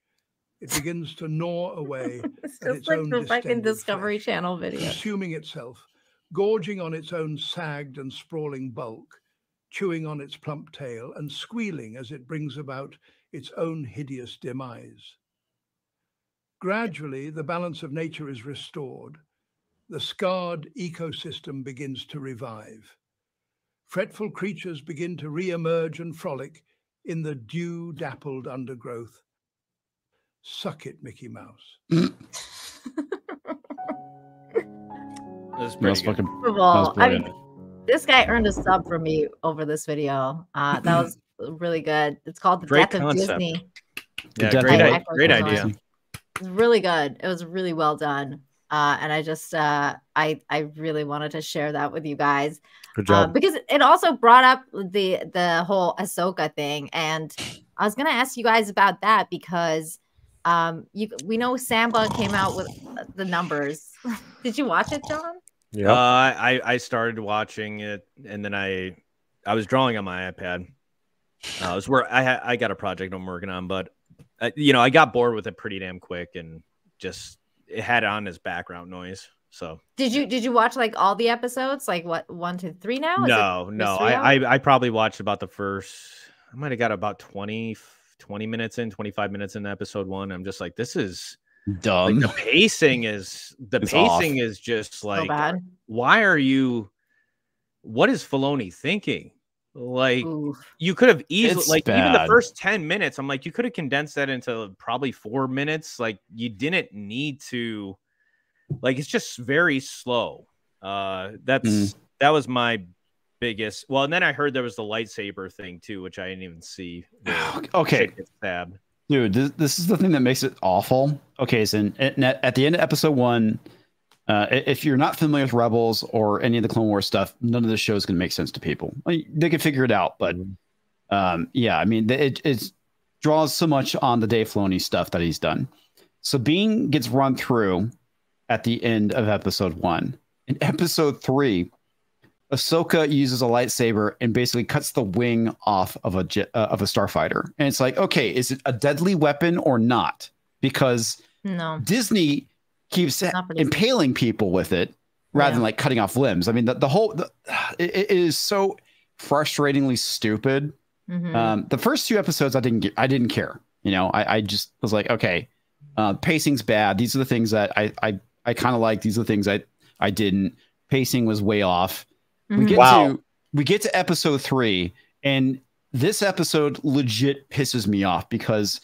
it begins to gnaw away It's at just its like own the fucking distended Discovery flesh, Channel video. consuming itself, gorging on its own sagged and sprawling bulk, chewing on its plump tail and squealing as it brings about its own hideous demise. Gradually, the balance of nature is restored. The scarred ecosystem begins to revive. Fretful creatures begin to re-emerge and frolic in the dew-dappled undergrowth. Suck it, Mickey Mouse. That's pretty good. First of all, I mean, this guy earned a sub from me over this video. That was really good. It's called The Great Death concept. of Disney. Yeah, great idea. It was really good. It was really well done. And I just, I really wanted to share that with you guys. Good job. Because it also brought up the whole Ahsoka thing. And I was going to ask you guys about that because we know Samba came out with the numbers. Did you watch it, John? Yeah. I started watching it, and then I was drawing on my iPad. It was where I got a project I'm working on, but I got bored with it pretty damn quick, and just it had it on as background noise. So did you watch like all the episodes? Like what, 1 to 3 now? No. I probably watched about the first. I might have got about 20 minutes in, 25 minutes into episode 1. I'm just like, this is dumb. Like, the pacing is just like, so bad. Why are you? What is Filoni thinking? Like, Oof. You could have easily, It's like, bad. even the first 10 minutes, I'm like, you could have condensed that into probably 4 minutes. Like, you didn't need to, like, it's just very slow. That was my biggest. Well, and then I heard there was the lightsaber thing too, which I didn't even see. Okay. Stabbed. Dude, this is the thing that makes it awful. Okay, so at the end of episode 1, if you're not familiar with Rebels or any of the Clone Wars stuff, none of this show is going to make sense to people. They can figure it out, but yeah, I mean, it draws so much on the Dave Filoni stuff that he's done. Sabine gets run through at the end of episode 1. In episode 3, Ahsoka uses a lightsaber and basically cuts the wing off of a starfighter, and it's like, okay, is it a deadly weapon or not? Because no, Disney keeps impaling people with it rather than like cutting off limbs. I mean, it is so frustratingly stupid. The first 2 episodes, I didn't care. I just was like, okay, pacing's bad. These are the things that I kind of like. These are the things I didn't. Pacing was way off. We get to episode 3, and this episode legit pisses me off because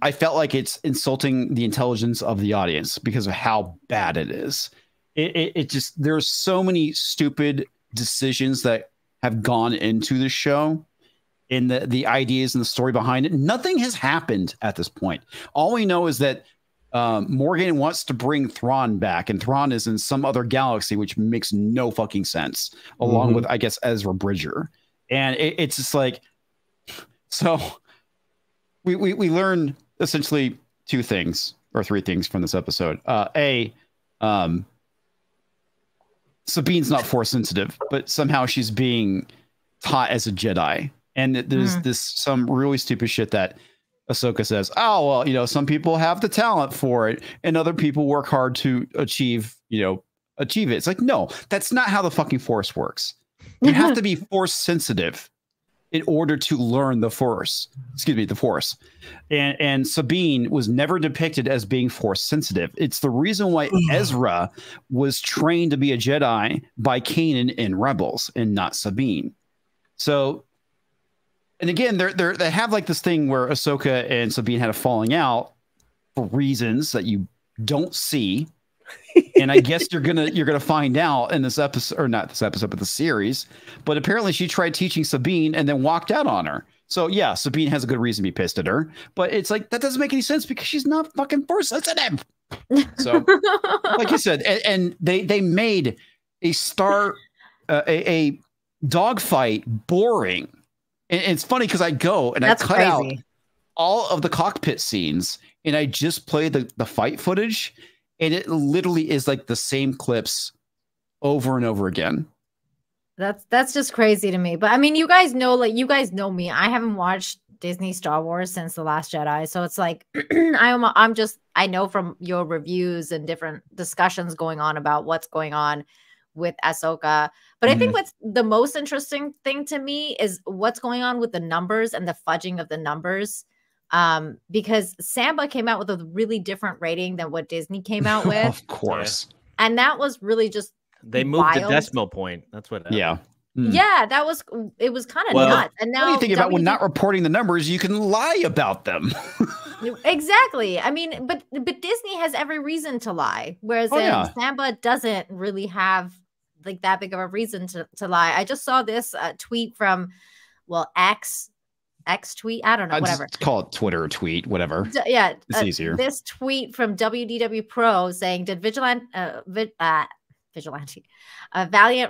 I felt like it's insulting the intelligence of the audience because of how bad it is. It just, there's so many stupid decisions that have gone into the show and the ideas and the story behind it. Nothing has happened at this point. All we know is that Morgan wants to bring Thrawn back, and Thrawn is in some other galaxy, which makes no fucking sense, along with, I guess, Ezra Bridger. And it's just like, so we learned essentially 2 things or 3 things from this episode. Sabine's not Force sensitive, but somehow she's being taught as a Jedi. And there's some really stupid shit that Ahsoka says, oh, well, some people have the talent for it and other people work hard to achieve it. It's like, no, that's not how the fucking Force works. You have to be Force sensitive in order to learn the Force. Excuse me, the Force. And Sabine was never depicted as being Force sensitive. It's the reason why Ezra was trained to be a Jedi by Kanan in Rebels and not Sabine. So, and again, they have like this thing where Ahsoka and Sabine had a falling out for reasons that you don't see. And I guess you're gonna find out in this episode, or not this episode, but the series. But apparently, she tried teaching Sabine and then walked out on her. So yeah, Sabine has a good reason to be pissed at her. But it's like that doesn't make any sense because she's not fucking Force sensitive. So, like you said, and they made a dogfight boring. And it's funny because I go and That's I cut crazy. out all of the cockpit scenes and I just play the fight footage. And it literally is like the same clips over and over again. That's just crazy to me. But I mean, you guys know me. I haven't watched Disney Star Wars since The Last Jedi. So it's like I know from your reviews and different discussions going on about what's going on with Ahsoka. But I think what's the most interesting thing to me is what's going on with the numbers and the fudging of the numbers. Because Samba came out with a really different rating than what Disney came out with. Of course. And that was really just They moved wild. the decimal point. That's what happened. Yeah. Yeah, it was kind of nuts. And now what do you think about when not reporting the numbers, you can lie about them. Exactly. I mean, but Disney has every reason to lie, whereas Samba doesn't really have like that big of a reason to lie. I just saw this tweet from X tweet. I don't know, whatever. Just call it Twitter or tweet, whatever. Yeah, it's easier. This tweet from WDW Pro saying, "Did Valiant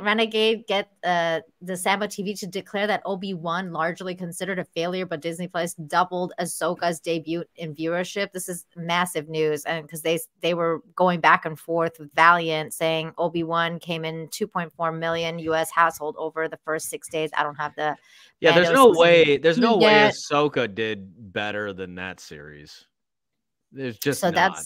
Renegade get the Samba TV to declare that Obi-Wan largely considered a failure, but Disney Plus doubled Ahsoka's debut in viewership?" This is massive news, and because they were going back and forth with Valiant saying Obi-Wan came in 2.4 million U.S. household over the first 6 days. I don't have the there's no way Ahsoka did better than that series. There's just so not.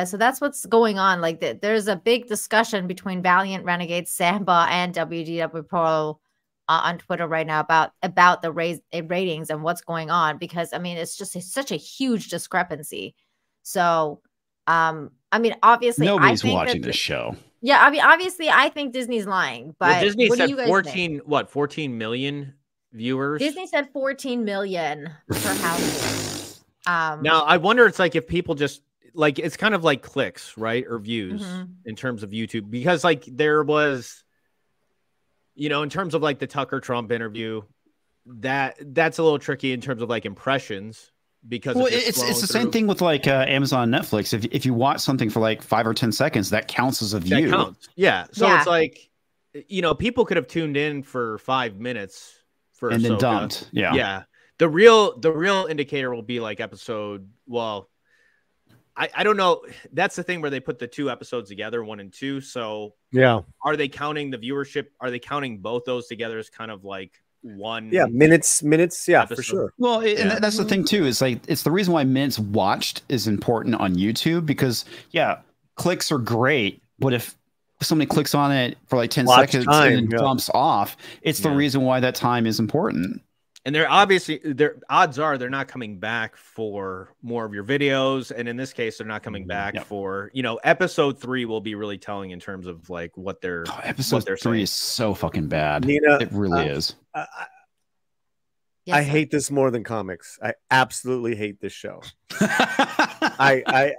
So that's what's going on. Like there's a big discussion between Valiant, Renegade, Samba, and WDW Pro on Twitter right now about the ratings and what's going on, because I mean it's just such a huge discrepancy. So I mean obviously nobody's watching this show. Yeah, I mean obviously I think Disney's lying, but Disney what said do you guys 14 million viewers. Disney said 14 million per household. Now I wonder, it's like if people just like, it's kind of like clicks, right? Or views in terms of YouTube, because like there was, in terms of like the Tucker Trump interview, that's a little tricky in terms of like impressions, because it's the same thing with like Amazon, Netflix. If you watch something for like 5 or 10 seconds, that counts as a view. That counts. Yeah. So it's like, people could have tuned in for 5 minutes and then dumped. Yeah. Yeah. The real indicator will be like episode. Well, I don't know. That's the thing where they put the 2 episodes together, 1 and 2. So are they counting the viewership? Are they counting both those together as kind of like one? Yeah, minutes. Yeah, episode? for sure. Well, and that's the thing too. Is like it's the reason why minutes watched is important on YouTube, because clicks are great, but if somebody clicks on it for like 10 seconds and then jumps off, it's the reason why that time is important. And their odds are they're not coming back for more of your videos. And in this case, they're not coming back for, episode 3 will be really telling in terms of like what they're episode 3 saying. is so fucking bad. Nina, it really is. I hate this more than comics. I absolutely hate this show. I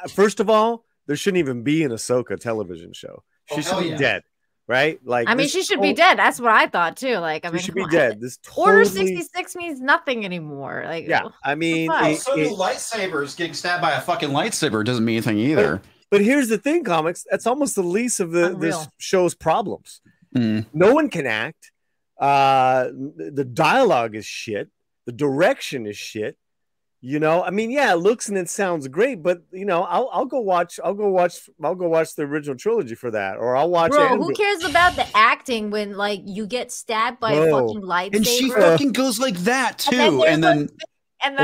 first of all, there shouldn't even be an Ahsoka television show. She should be dead. Right? Like, I mean, she should be dead. That's what I thought too. Like, I mean, she should be dead. This Order 66 means nothing anymore. Like, I mean, so do lightsabers. Getting stabbed by a fucking lightsaber doesn't mean anything either. But here's the thing, comics. That's almost the least of this show's problems. No one can act. The dialogue is shit. The direction is shit. I mean, it looks and it sounds great, but I'll go watch the original trilogy for that, or I'll watch. Bro, who cares about the acting when like you get stabbed by a fucking lightsaber? And she fucking goes like that too, and then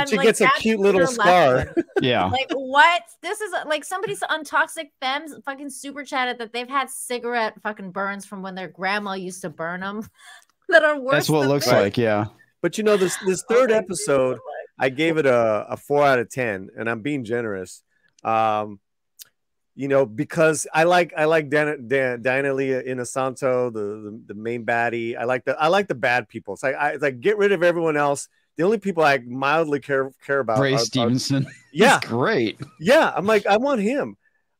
she gets a cute little scar. Yeah, like what? This is like somebody's on Toxic Femmes fucking super chatted that they've had cigarette fucking burns from when their grandma used to burn them. that are worse. That's what it than looks this. like. Yeah. But you know, this third episode, I gave it a 4 out of 10, and I'm being generous. You know, because I like Diana Lee Inosanto, the main baddie. I like the bad people. It's like get rid of everyone else. The only people I mildly care about Ray Stevenson. Yeah, He's great. Yeah, I'm like, I want him.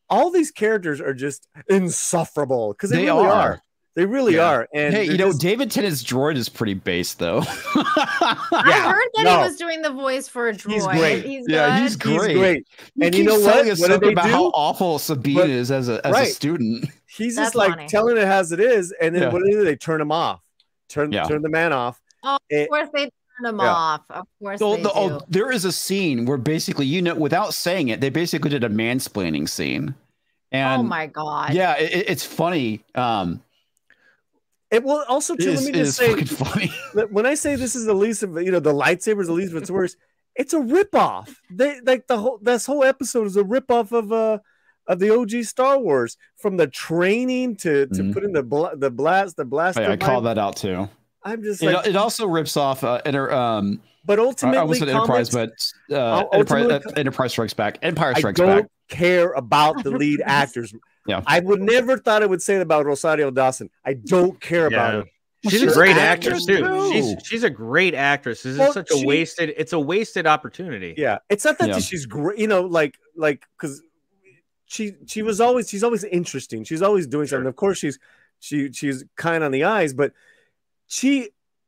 All these characters are just insufferable because they really are. They really are. And hey, you know, David Tennant's droid is pretty base, though. I heard that he was doing the voice for a droid. He's great. He's He's great. And you know what? What do they do? How awful Sabine is as a student. He's just like telling it as it is, and then what do they do? Turn him off. Turn the man off. Oh, of course they turn him off. Of course they do. There is a scene where basically, you know, without saying it, they basically did a mansplaining scene. And oh my god. Yeah, it's funny. It will also too. Let me just say, funny. When I say this is the least of, you know, the lightsabers, the least of its worst, it's a ripoff. They like this whole episode is a ripoff of the OG Star Wars, from the training to putting the blast. I call that out too. I'm just like, it also rips off but ultimately, I almost said Enterprise, but Enterprise Strikes Back. Empire Strikes Back. I don't care about the lead actors. Yeah, I would never thought I would say that about Rosario Dawson. I don't care about her. She's a great actress too. She's a great actress. This is such a wasted. It's a wasted opportunity. Yeah, it's not that she's great. You know, like because she's always interesting. She's always doing something. Of course, she's kind on the eyes, but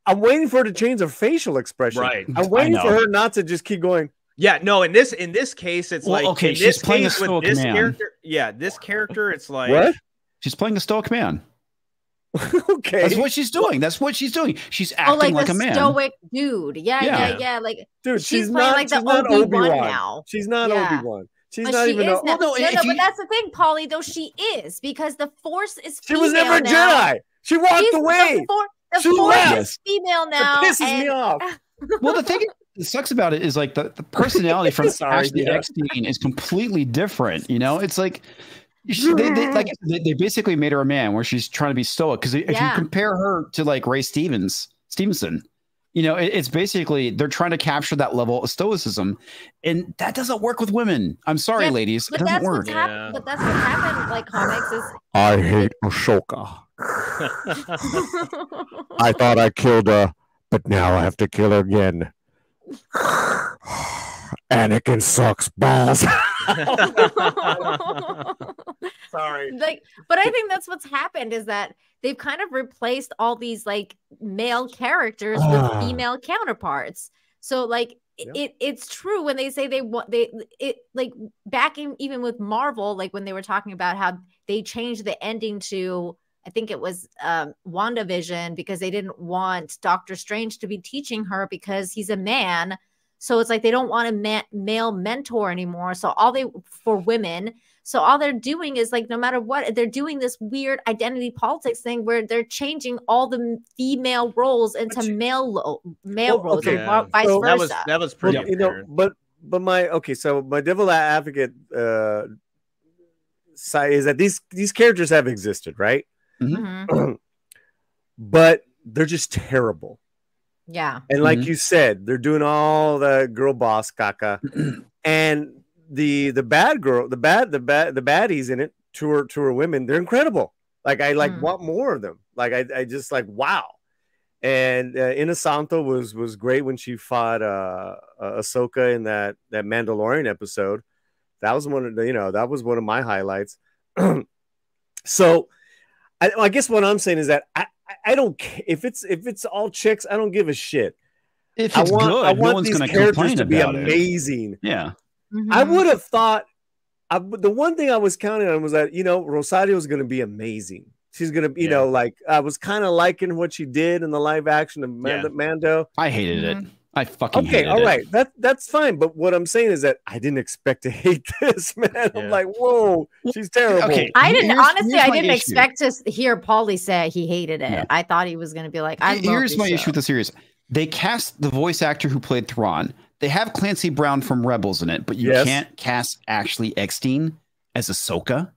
I'm waiting for her to change her facial expression. Right. I'm waiting for her not to just keep going. Yeah, no. In this case, it's like okay. She's playing a stoic man. Character, yeah, this character, it's like what? She's playing a stoic man. Okay, that's what she's doing. She's acting like a man. Stoic dude. Yeah. Like, dude, she's playing like the Obi-Wan now. She's not Obi-Wan. She's but not she even. Is no, but that's the thing, Paulie. Though she is, because the Force is. She was never a Jedi. She walked away. The Force is female now. It pisses me off. Well, the thing that sucks about it is like the personality from Ashley Eckstein is completely different. You know, it's like they basically made her a man where she's trying to be stoic. Because if you compare her to like Ray Stevenson, you know, it's basically they're trying to capture that level of stoicism, and that doesn't work with women. I'm sorry, ladies, it doesn't work. But that's what happened. Like comics is. I hate Ahsoka. I thought I killed her, but now I have to kill her again. Anakin sucks balls. Sorry. But I think that's what's happened is that they've kind of replaced all these like male characters with female counterparts. So like it's true when they say like back in even with Marvel, like when they were talking about how they changed the ending to I think it was WandaVision because they didn't want Doctor Strange to be teaching her because he's a man. So it's like they don't want a male mentor anymore. So for women. So all they're doing is like no matter what, they're doing this weird identity politics thing where they're changing all the female roles into male roles and vice versa. That was pretty. You know, but my devil advocate side is that these characters have existed, right? Mm-hmm. But they're just terrible. Yeah. And like you said, they're doing all the girl boss caca. And the bad girl, the baddies in it, to her women, they're incredible. Like I want more of them. Like I just like wow. And Inosanto was great when she fought Ahsoka in that Mandalorian episode. That was one of my highlights. So I guess what I'm saying is that I don't care if it's all chicks. I don't give a shit. If it's good, I want these characters to be about amazing. It. Yeah, I would have thought. The one thing I was counting on was that Rosario is going to be amazing. She's going to, like I was kind of liking what she did in the live action of Mando. I hated it. I fucking hated all it. right, that's fine. But what I'm saying is that I didn't expect to hate this, man. Yeah. I'm like, whoa, she's terrible. Okay, I didn't expect to hear Paulie say he hated it. Yeah. I thought he was going to be like, here's my issue with the series. They cast the voice actor who played Thrawn. They have Clancy Brown from Rebels in it, but you can't cast Ashley Eckstein as Ahsoka.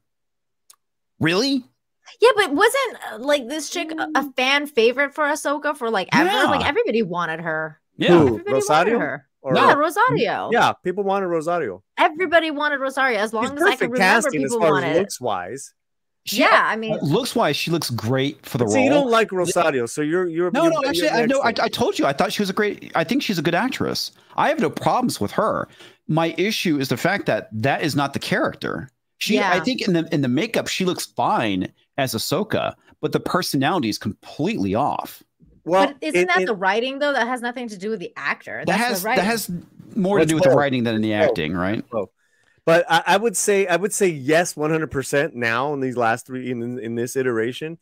Really? Yeah, but wasn't like this chick a fan favorite for Ahsoka for like ever? Yeah. Like everybody wanted her. Yeah. Who? Everybody Rosario? wanted her. Or- Yeah, Rosario. Yeah, people wanted Rosario. Everybody wanted Rosario. As She's long as I can perfect remember, casting as people far wanted as it. looks wise. Yeah, I mean, looks wise, she looks great for the So role. you don't like Rosario, so you're No, actually, I know. I excellent. told you, I thought she was I think she's a good actress. I have no problems with her. My issue is the fact that that is not the character. I Yeah. think in the makeup, she looks fine as Ahsoka, but the personality is completely off. Well, but isn't that the writing though? That has nothing to do with the actor. That's the writing. That has more to do with the writing than in the acting, right? But I would say yes 100% now in these last three in this iteration.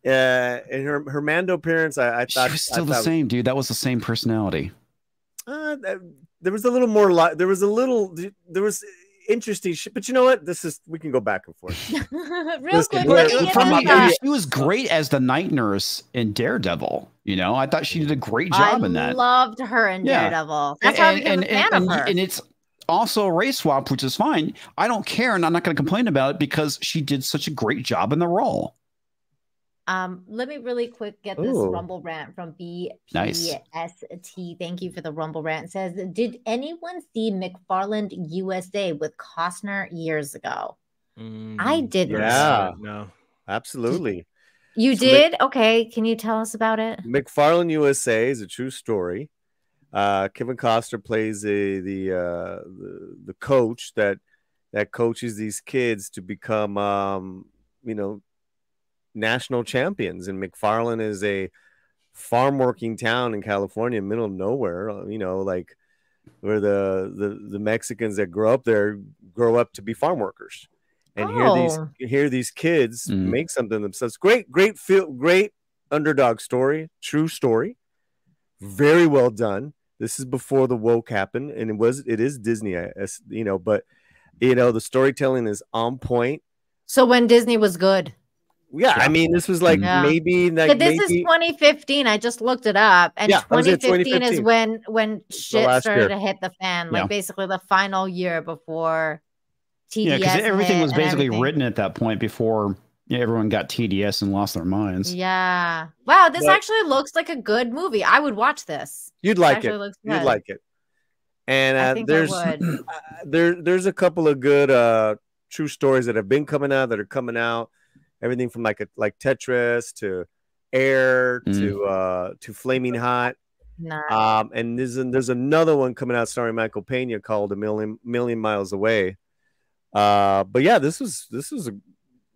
In her Mando appearance, I thought she was still the same, dude. That was the same personality. There was a little more. There was interesting shit. But you know what? We can go back and forth. Real quick, she was great as the night nurse in Daredevil. You know, I thought she did a great job in that. I loved her in Daredevil. That's how I became a fan of her. And it's also a race swap, which is fine. I don't care, and I'm not going to complain about it because she did such a great job in the role. Let me really quick get this Rumble rant from BPST. Nice. Thank you for the Rumble rant. It says, did anyone see McFarland USA with Costner years ago? I didn't. Yeah, no, absolutely. You did? Okay, can you tell us about it? McFarland USA is a true story. Kevin Costner plays the coach that coaches these kids to become national champions. And McFarland is a farm working town in California, middle of nowhere, like where the Mexicans that grow up there grow up to be farm workers. And hear these kids make something of themselves. Great underdog story, true story. Very well done. This is before the woke happened, and it is Disney, but the storytelling is on point. So when Disney was good. Yeah, I mean, this was like maybe like this is 2015. I just looked it up, and 2015 is when shit started to hit the fan. Like basically the final year before TDS. Yeah, because everything was basically written at that point before everyone got TDS and lost their minds. Yeah. Wow, this actually looks like a good movie. I would watch this. You'd like it. You'd like it. And there's there's a couple of good true stories that have been coming out. Everything from like Tetris to Air to Flaming Hot. Nice. And there's another one coming out starring Michael Pena called A Million Miles Away. But yeah, this was a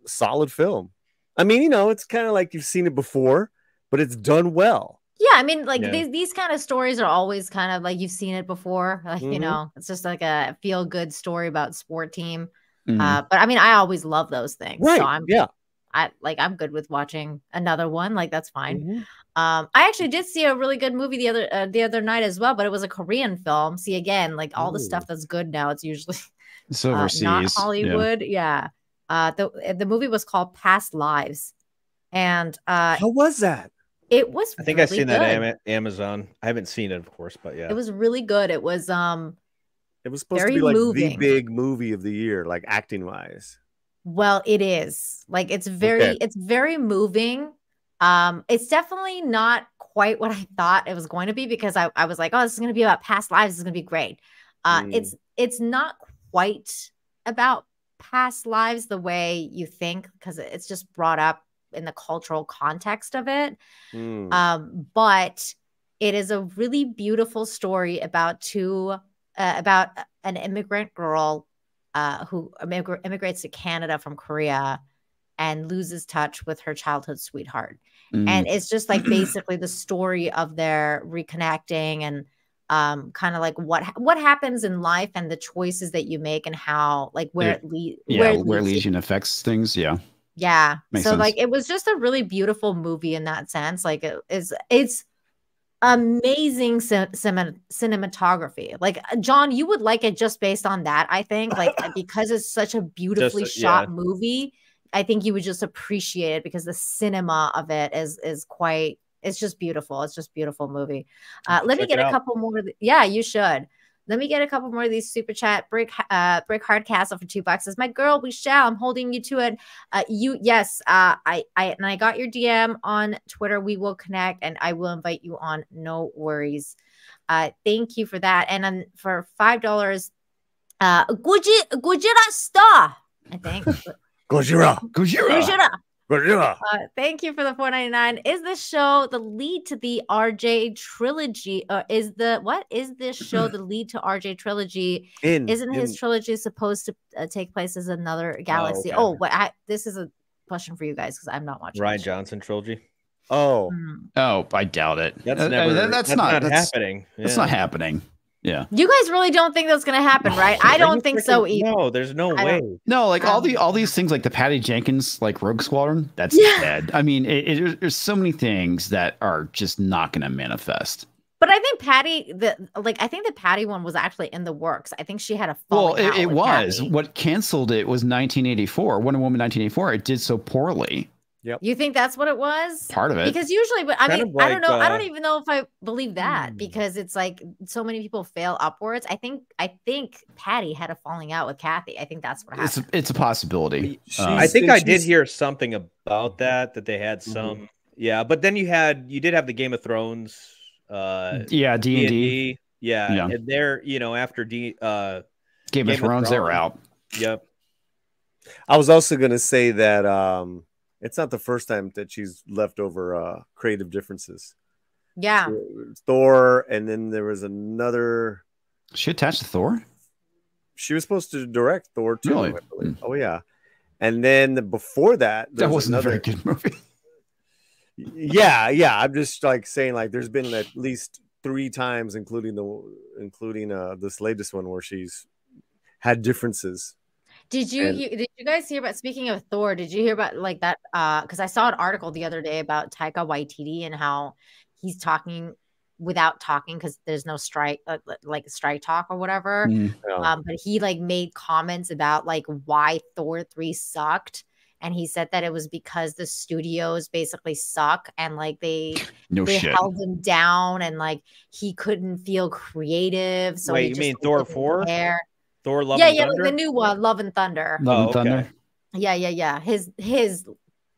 solid film. I mean, it's kind of like you've seen it before, but it's done well. Yeah, I mean, like these kind of stories are always kind of like you've seen it before. Like, it's just like a feel good story about sport team. But I mean, I always love those things. Right. So I'm good with watching another one. Like that's fine. I actually did see a really good movie the other night as well, but it was a Korean film. See, again, like all the stuff that's good now, it's usually it's overseas, not Hollywood. Yeah. The movie was called Past Lives, and how was that? It was. I think I've seen that on Amazon. I haven't seen it, of course, but yeah, it was really good. It was supposed to be like the big movie of the year, like acting wise. Well, it is like it's very moving. It's definitely not quite what I thought it was going to be because I was like, oh, this is going to be about past lives. This is going to be great. It's not quite about past lives the way you think because it's just brought up in the cultural context of it. But it is a really beautiful story about an immigrant girl who immigrates to Canada from Korea and loses touch with her childhood sweetheart. And it's just like basically the story of their reconnecting and kind of like what happens in life and the choices that you make and how like where it leads and affects things. Yeah. Makes sense. Like it was just a really beautiful movie in that sense. Like it's amazing cinematography. Like John, you would like it just based on that. I think like because it's such a beautifully shot movie, I think you would just appreciate it because the cinema of it is quite. It's just beautiful. It's just a beautiful movie. Let me get a couple more. Yeah, you should. Let me get a couple more of these super chat. Brick Hardcastle for $2 says, my girl, we shall. I'm holding you to it. Yes. I got your DM on Twitter. We will connect and I will invite you on. No worries. Thank you for that. And for $5, Gojira Star, I think. Gojira. Thank you for the $4.99. Is this show the lead to the RJ trilogy? Is this show the lead to RJ trilogy? Isn't his trilogy supposed to take place as another galaxy? This is a question for you guys because I'm not watching. Rian Johnson trilogy. Oh, I doubt it. That's not happening. That's not happening. Yeah. You guys really don't think that's going to happen, right? I don't think so either. No, there's no way. No, like all these things, like the Patty Jenkins, like Rogue Squadron, that's dead. I mean, there's so many things that are just not going to manifest. But I think I think the Patty one was actually in the works. I think she had a falling out it with was. Patty. What canceled it was 1984, Wonder Woman 1984. It did so poorly. Yep. You think that's what it was? Part of it. Because usually, but I mean, like, I don't know. I don't even know if I believe that because it's like so many people fail upwards. I think Patty had a falling out with Kathy. I think that's what happened. It's a possibility. I think I did hear something about that they had some. Yeah, but then you did have the Game of Thrones. D&D. Yeah, and they're after Game of Thrones, they were out. Yep. I was also gonna say that it's not the first time that she's left over creative differences. Yeah. So, Thor, and then there was another. She attached to Thor? She was supposed to direct Thor too. Really? I believe. Oh yeah. And then before that, that wasn't a very good movie. Yeah. I'm just like saying, like, there's been at least 3 times, including this latest one, where she's had differences. Did you guys hear about, speaking of Thor, did you hear about like that? Because I saw an article the other day about Taika Waititi and how he's talking without talking because there's no strike, like strike talk or whatever. But he like made comments about like why Thor 3 sucked. And he said that it was because the studios basically suck and like they held him down and like he couldn't feel creative. So wait, you mean Thor 4? Thor Love and Thunder? Yeah, like the new one, Love and Thunder. Love and Thunder. Yeah. His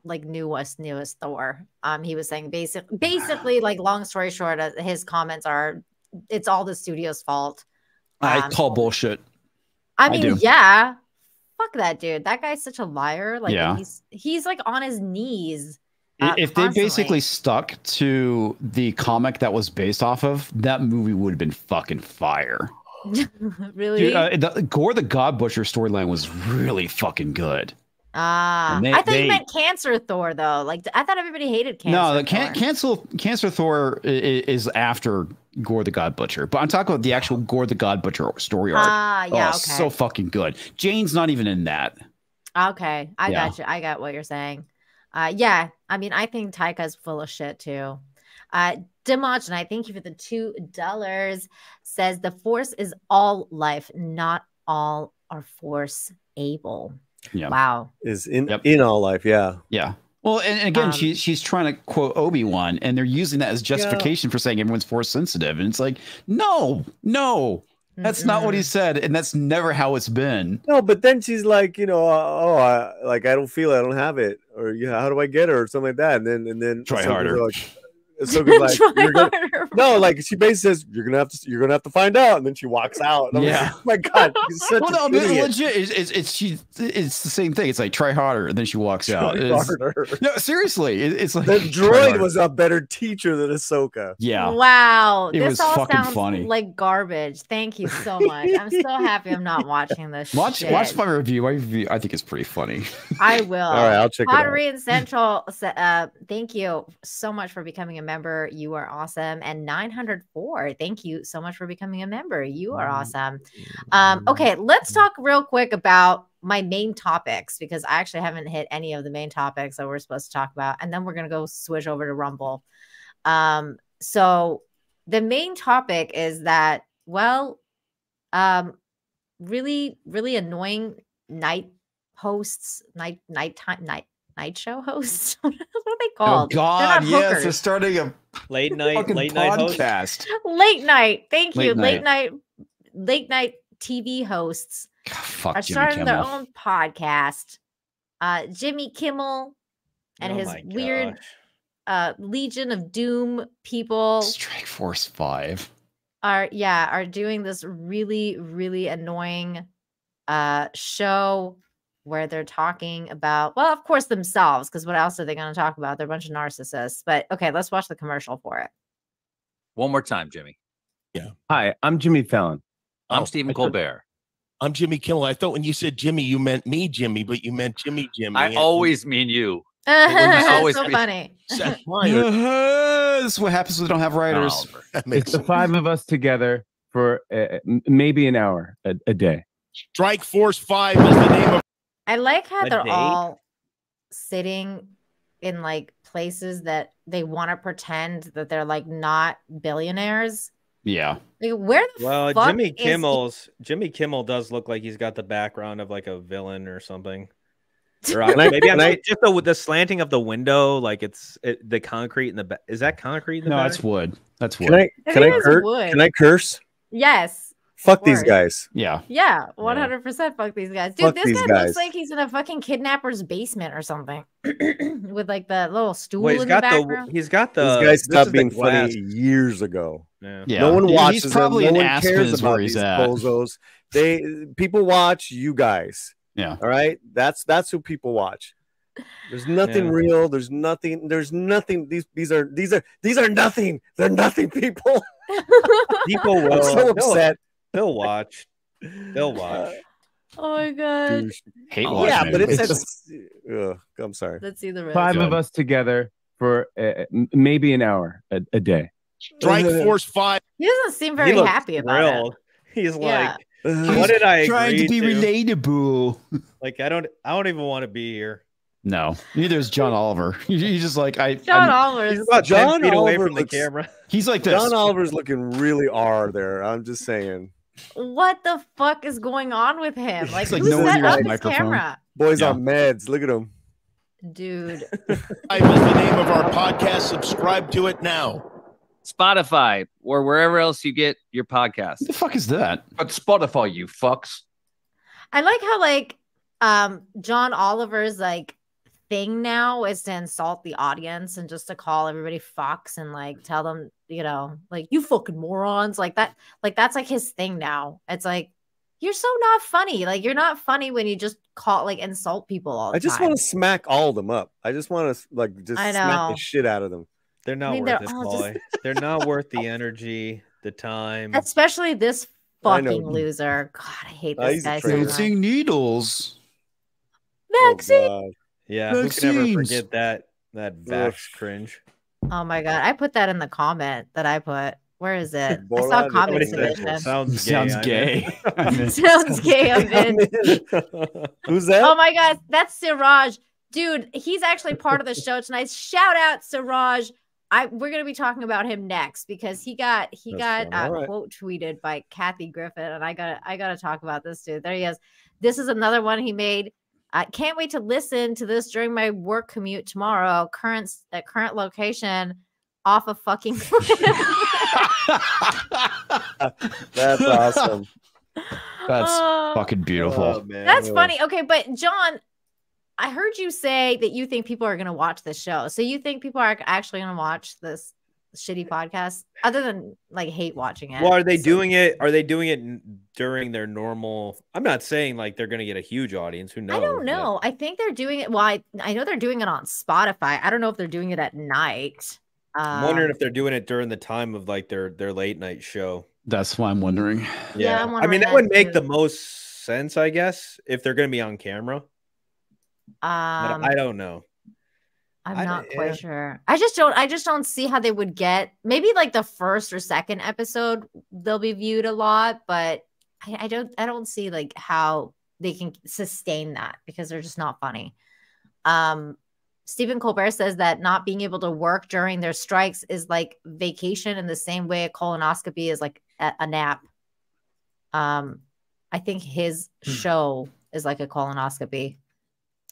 like newest Thor. He was saying basically like long story short, his comments are it's all the studio's fault. I call bullshit. I mean, yeah. Fuck that dude. That guy's such a liar. Like he's like on his knees. If they basically stuck to the comic that was based off of, that movie would have been fucking fire. Really? Dude, the Gore the God Butcher storyline was really fucking good. I thought you meant Cancer Thor though. Like I thought everybody hated Cancer. No, the Cancer Thor is after Gore the God Butcher, but I'm talking about the actual Gore the God Butcher story arc. Okay. So fucking good. Jane's not even in that. Okay, I got you. I got what you're saying. Yeah, I mean, I think Taika's full of shit too. Demogeny, thank you for the $2. Says the Force is all life, not all are Force able. Yeah. Wow. Is in all life. Yeah. Yeah. Well, and again, she's trying to quote Obi-Wan, and they're using that as justification for saying everyone's Force sensitive, and it's like, no, that's not what he said, and that's never how it's been. No, but then she's like, I don't feel it, I don't have it, or how do I get her, or something like that, and then try harder. So good, like like she basically says you're gonna have to find out, and then she walks out. And I'm like, oh my God, he's such an idiot. Legit, it's the same thing. It's like try harder, and then she walks out. No, seriously, it's like the droid was a better teacher than Ahsoka. Yeah. Wow. It was all fucking sounds funny. Like garbage. Thank you so much. I'm so happy I'm not watching this. Watch my review. My review, I think it's pretty funny. I will. All right, I'll check it out. Pottery and Central. Thank you so much for becoming a member. You are awesome. And 904, thank you so much for becoming a member. You are awesome. Okay, let's talk real quick about my main topics because I actually haven't hit any of the main topics that we're supposed to talk about. And then we're going to go switch over to Rumble. So the main topic is that, really, really annoying night show hosts. What are they called? Oh God, yes, they're starting a late night podcast. Late night. Thank you. Late Late night late night TV hosts Fuck are Jimmy starting their Kimmel. own podcast. Jimmy Kimmel and Oh his my weird gosh. Legion of Doom people Strike Force 5. are doing this really, really annoying show where they're talking about, well, of course, themselves, because what else are they going to talk about? They're a bunch of narcissists. But okay, let's watch the commercial for it. One more time, Jimmy. Yeah. Hi, I'm Jimmy Fallon. I'm Stephen Colbert. I'm Jimmy Kimmel. I thought when you said Jimmy, you meant me, Jimmy, but you meant Jimmy. I always mean you. It's so funny. Seth Meyers. This is what happens when we don't have writers. It's the 5 of us together for maybe an hour a day. Strike Force 5 is the name of. I like how A they're date? all sitting in like places that they want to pretend that they're like not billionaires. Yeah. Like, where the Well, fuck Jimmy is Jimmy Kimmel does look like he's got the background of like a villain or something. Or Can I- maybe can I- just the slanting of the window, like the concrete in the back. Is that concrete in the No, back? it's wood. That's wood. Can I It is curse? wood. Can I curse? Yes. Fuck of these course. guys. Yeah. Yeah, 100% fuck these guys. Dude, Fuck this these guy guys. looks like he's in a fucking kidnapper's basement or something. With like the little stool Well, in the background. he's got the. These guys this is stopped the being glass. funny years ago. Yeah. Yeah. No one watches He's probably them. in No one Aspen cares is about where he's these at. bozos. People watch you guys. Yeah. All right. That's who people watch. There's nothing Yeah. real. There's nothing. These are nothing. They're nothing, people. People will. I'm so upset. They'll watch. They'll watch. Oh my god. Douche. Hate Yeah, watching but it. it's I'm sorry. Let's see the rest. 5 of us together for maybe an hour a day. Strike Force 5. He doesn't seem very looks happy about thrilled. He's Yeah. like, what did I Trying to agree be relatable. Like, I don't even want to be here. No, neither is John Oliver. He's just like John Oliver. He's about John 10 feet away Oliver from the looks- camera. He's like this. John Oliver's looking really R there. I'm just saying. What the fuck is going on with him? Like, like who nowhere set near his up his microphone. camera? Boy's Yeah. on meds. Look at him. Dude. 5 is the name of our podcast. Subscribe to it now. Spotify or wherever else you get your podcast. What the fuck is that? But Spotify, you fucks. I like how like John Oliver's like thing now is to insult the audience and just to call everybody fucks and like tell them, you know, like you fucking morons, like that. Like that's like his thing now. It's like you're so not funny. Like you're not funny when you just call like insult people all the I just time. want to smack all of them up. I just want to like just I smack know. the shit out of them. They're not I mean, worth they're it, all just- boy. They're not worth the energy, the time. Especially this I know. fucking loser. God, I hate Oh, this he's a guy so traitor. much. Dancing needles. Vaccine. God. Yeah, who can ever Vaccines. forget that Vax cringe? Oh my god, I put that in the comment that I put. Where is it? I Borat saw is comments Somebody division. said, sounds gay. Sounds I'm gay. in." Sounds gay. I'm in. Who's that? Oh my god, that's Siraj. Dude, he's actually part of the show tonight. Shout out Siraj. We're gonna be talking about him next because he got fine. All right. quote tweeted by Kathy Griffin, and I gotta talk about this dude. There he is. This is another one he made. I can't wait to listen to this during my work commute tomorrow. Current location off of fucking. That's awesome. That's Oh. fucking beautiful. Oh, man. That's funny. Okay, but John, I heard you say that you think people are going to watch this show. So you think people are actually going to watch this shitty podcast, other than like hate watching it? Well, are they doing it? Are they doing it during their normal? I'm not saying like they're going to get a huge audience. Who knows? I don't know. I think they're doing it. Well, I know they're doing it on Spotify. I don't know if they're doing it at night. I'm wondering if they're doing it during the time of like their late night show. That's why I'm wondering. Yeah, I'm I wondering mean, that that would make too. the most sense, I guess, if they're going to be on camera. But I don't know. I'm not quite sure. I just don't see how they would get, maybe like the first or second episode they'll be viewed a lot, but I don't see like how they can sustain that because they're just not funny. Stephen Colbert says that not being able to work during their strikes is like vacation in the same way a colonoscopy is like a nap. I think his show is like a colonoscopy.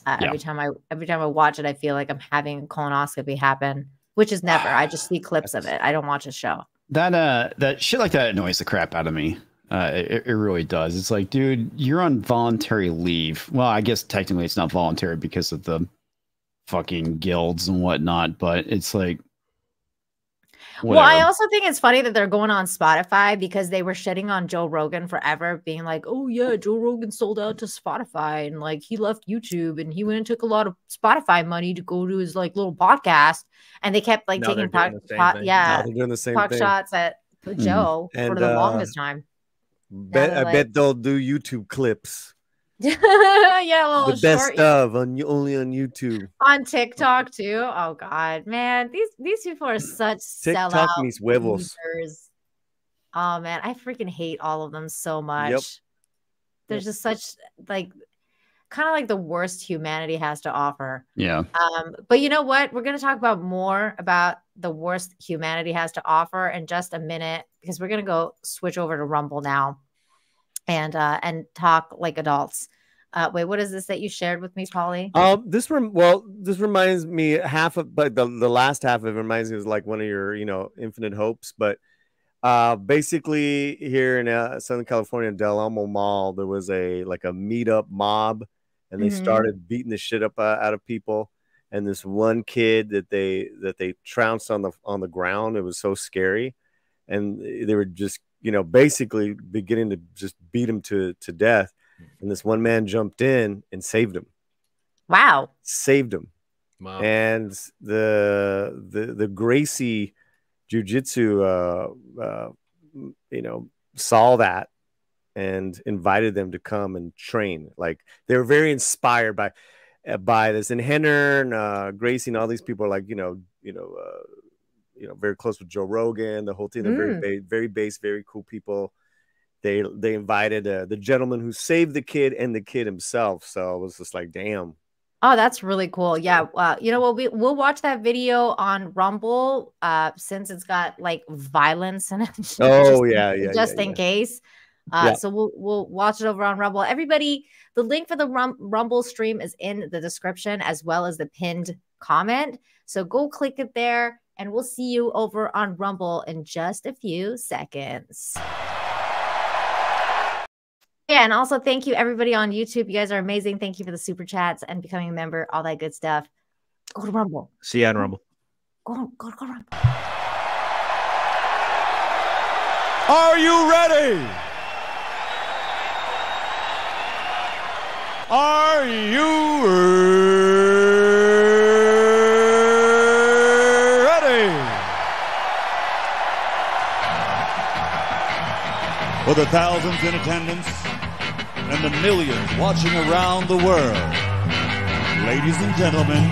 Every time I watch it, I feel like I'm having a colonoscopy happen, which is never. I just see clips of it. I don't watch a show. That shit like that annoys the crap out of me. It really does. It's like, dude, you're on voluntary leave. Well, I guess technically it's not voluntary because of the fucking guilds and whatnot, but it's like, well, I whatever. also think it's funny that they're going on Spotify because they were shitting on Joe Rogan forever, being like, oh yeah, Joe Rogan sold out to Spotify and like he left YouTube and he went and took a lot of Spotify money to go to his like little podcast. And they kept like Now taking they're doing the same thing. Now they're doing the same talk thing. shots at Joe for And, the longest time. I bet they'll do YouTube clips. Yeah, a little The best short of only on YouTube. on TikTok too. Oh God, man, these people are such TikTok sellout means huevos. losers. Oh man, I freaking hate all of them so much. There's just such like kind of like the worst humanity has to offer. Yeah. But you know what? We're gonna talk about more about the worst humanity has to offer in just a minute because we're gonna go switch over to Rumble now and talk like adults. Wait, what is this that you shared with me, Polly? This reminds me half of, but the last half of it reminds me of like one of your, Infinite Hopes. But basically here in Southern California, Del Amo Mall, there was a meetup mob, and they started beating the shit up out of people. And this one kid that they trounced on the ground, it was so scary, and they were just basically beginning to just beat him to death. And this one man jumped in and saved him. Wow. Saved him. Wow. And the Gracie Jiu-Jitsu saw that and invited them to come and train. Like they were very inspired by this. And Henner and Gracie and all these people are like, very close with Joe Rogan, the whole team. They're very base, very cool people. They invited the gentleman who saved the kid and the kid himself. So it was just like, damn. Oh, that's really cool. Yeah. We'll watch that video on Rumble since it's got like violence in it. Just in case. So we'll watch it over on Rumble. Everybody, the link for the Rumble stream is in the description as well as the pinned comment. So go click it there and we'll see you over on Rumble in just a few seconds. Yeah, and also thank you everybody on YouTube. You guys are amazing. Thank you for the super chats and becoming a member, all that good stuff. Go to Rumble. See you on Rumble. Go Rumble. Are you ready? Are you ready? For the thousands in attendance and the millions watching around the world, ladies and gentlemen,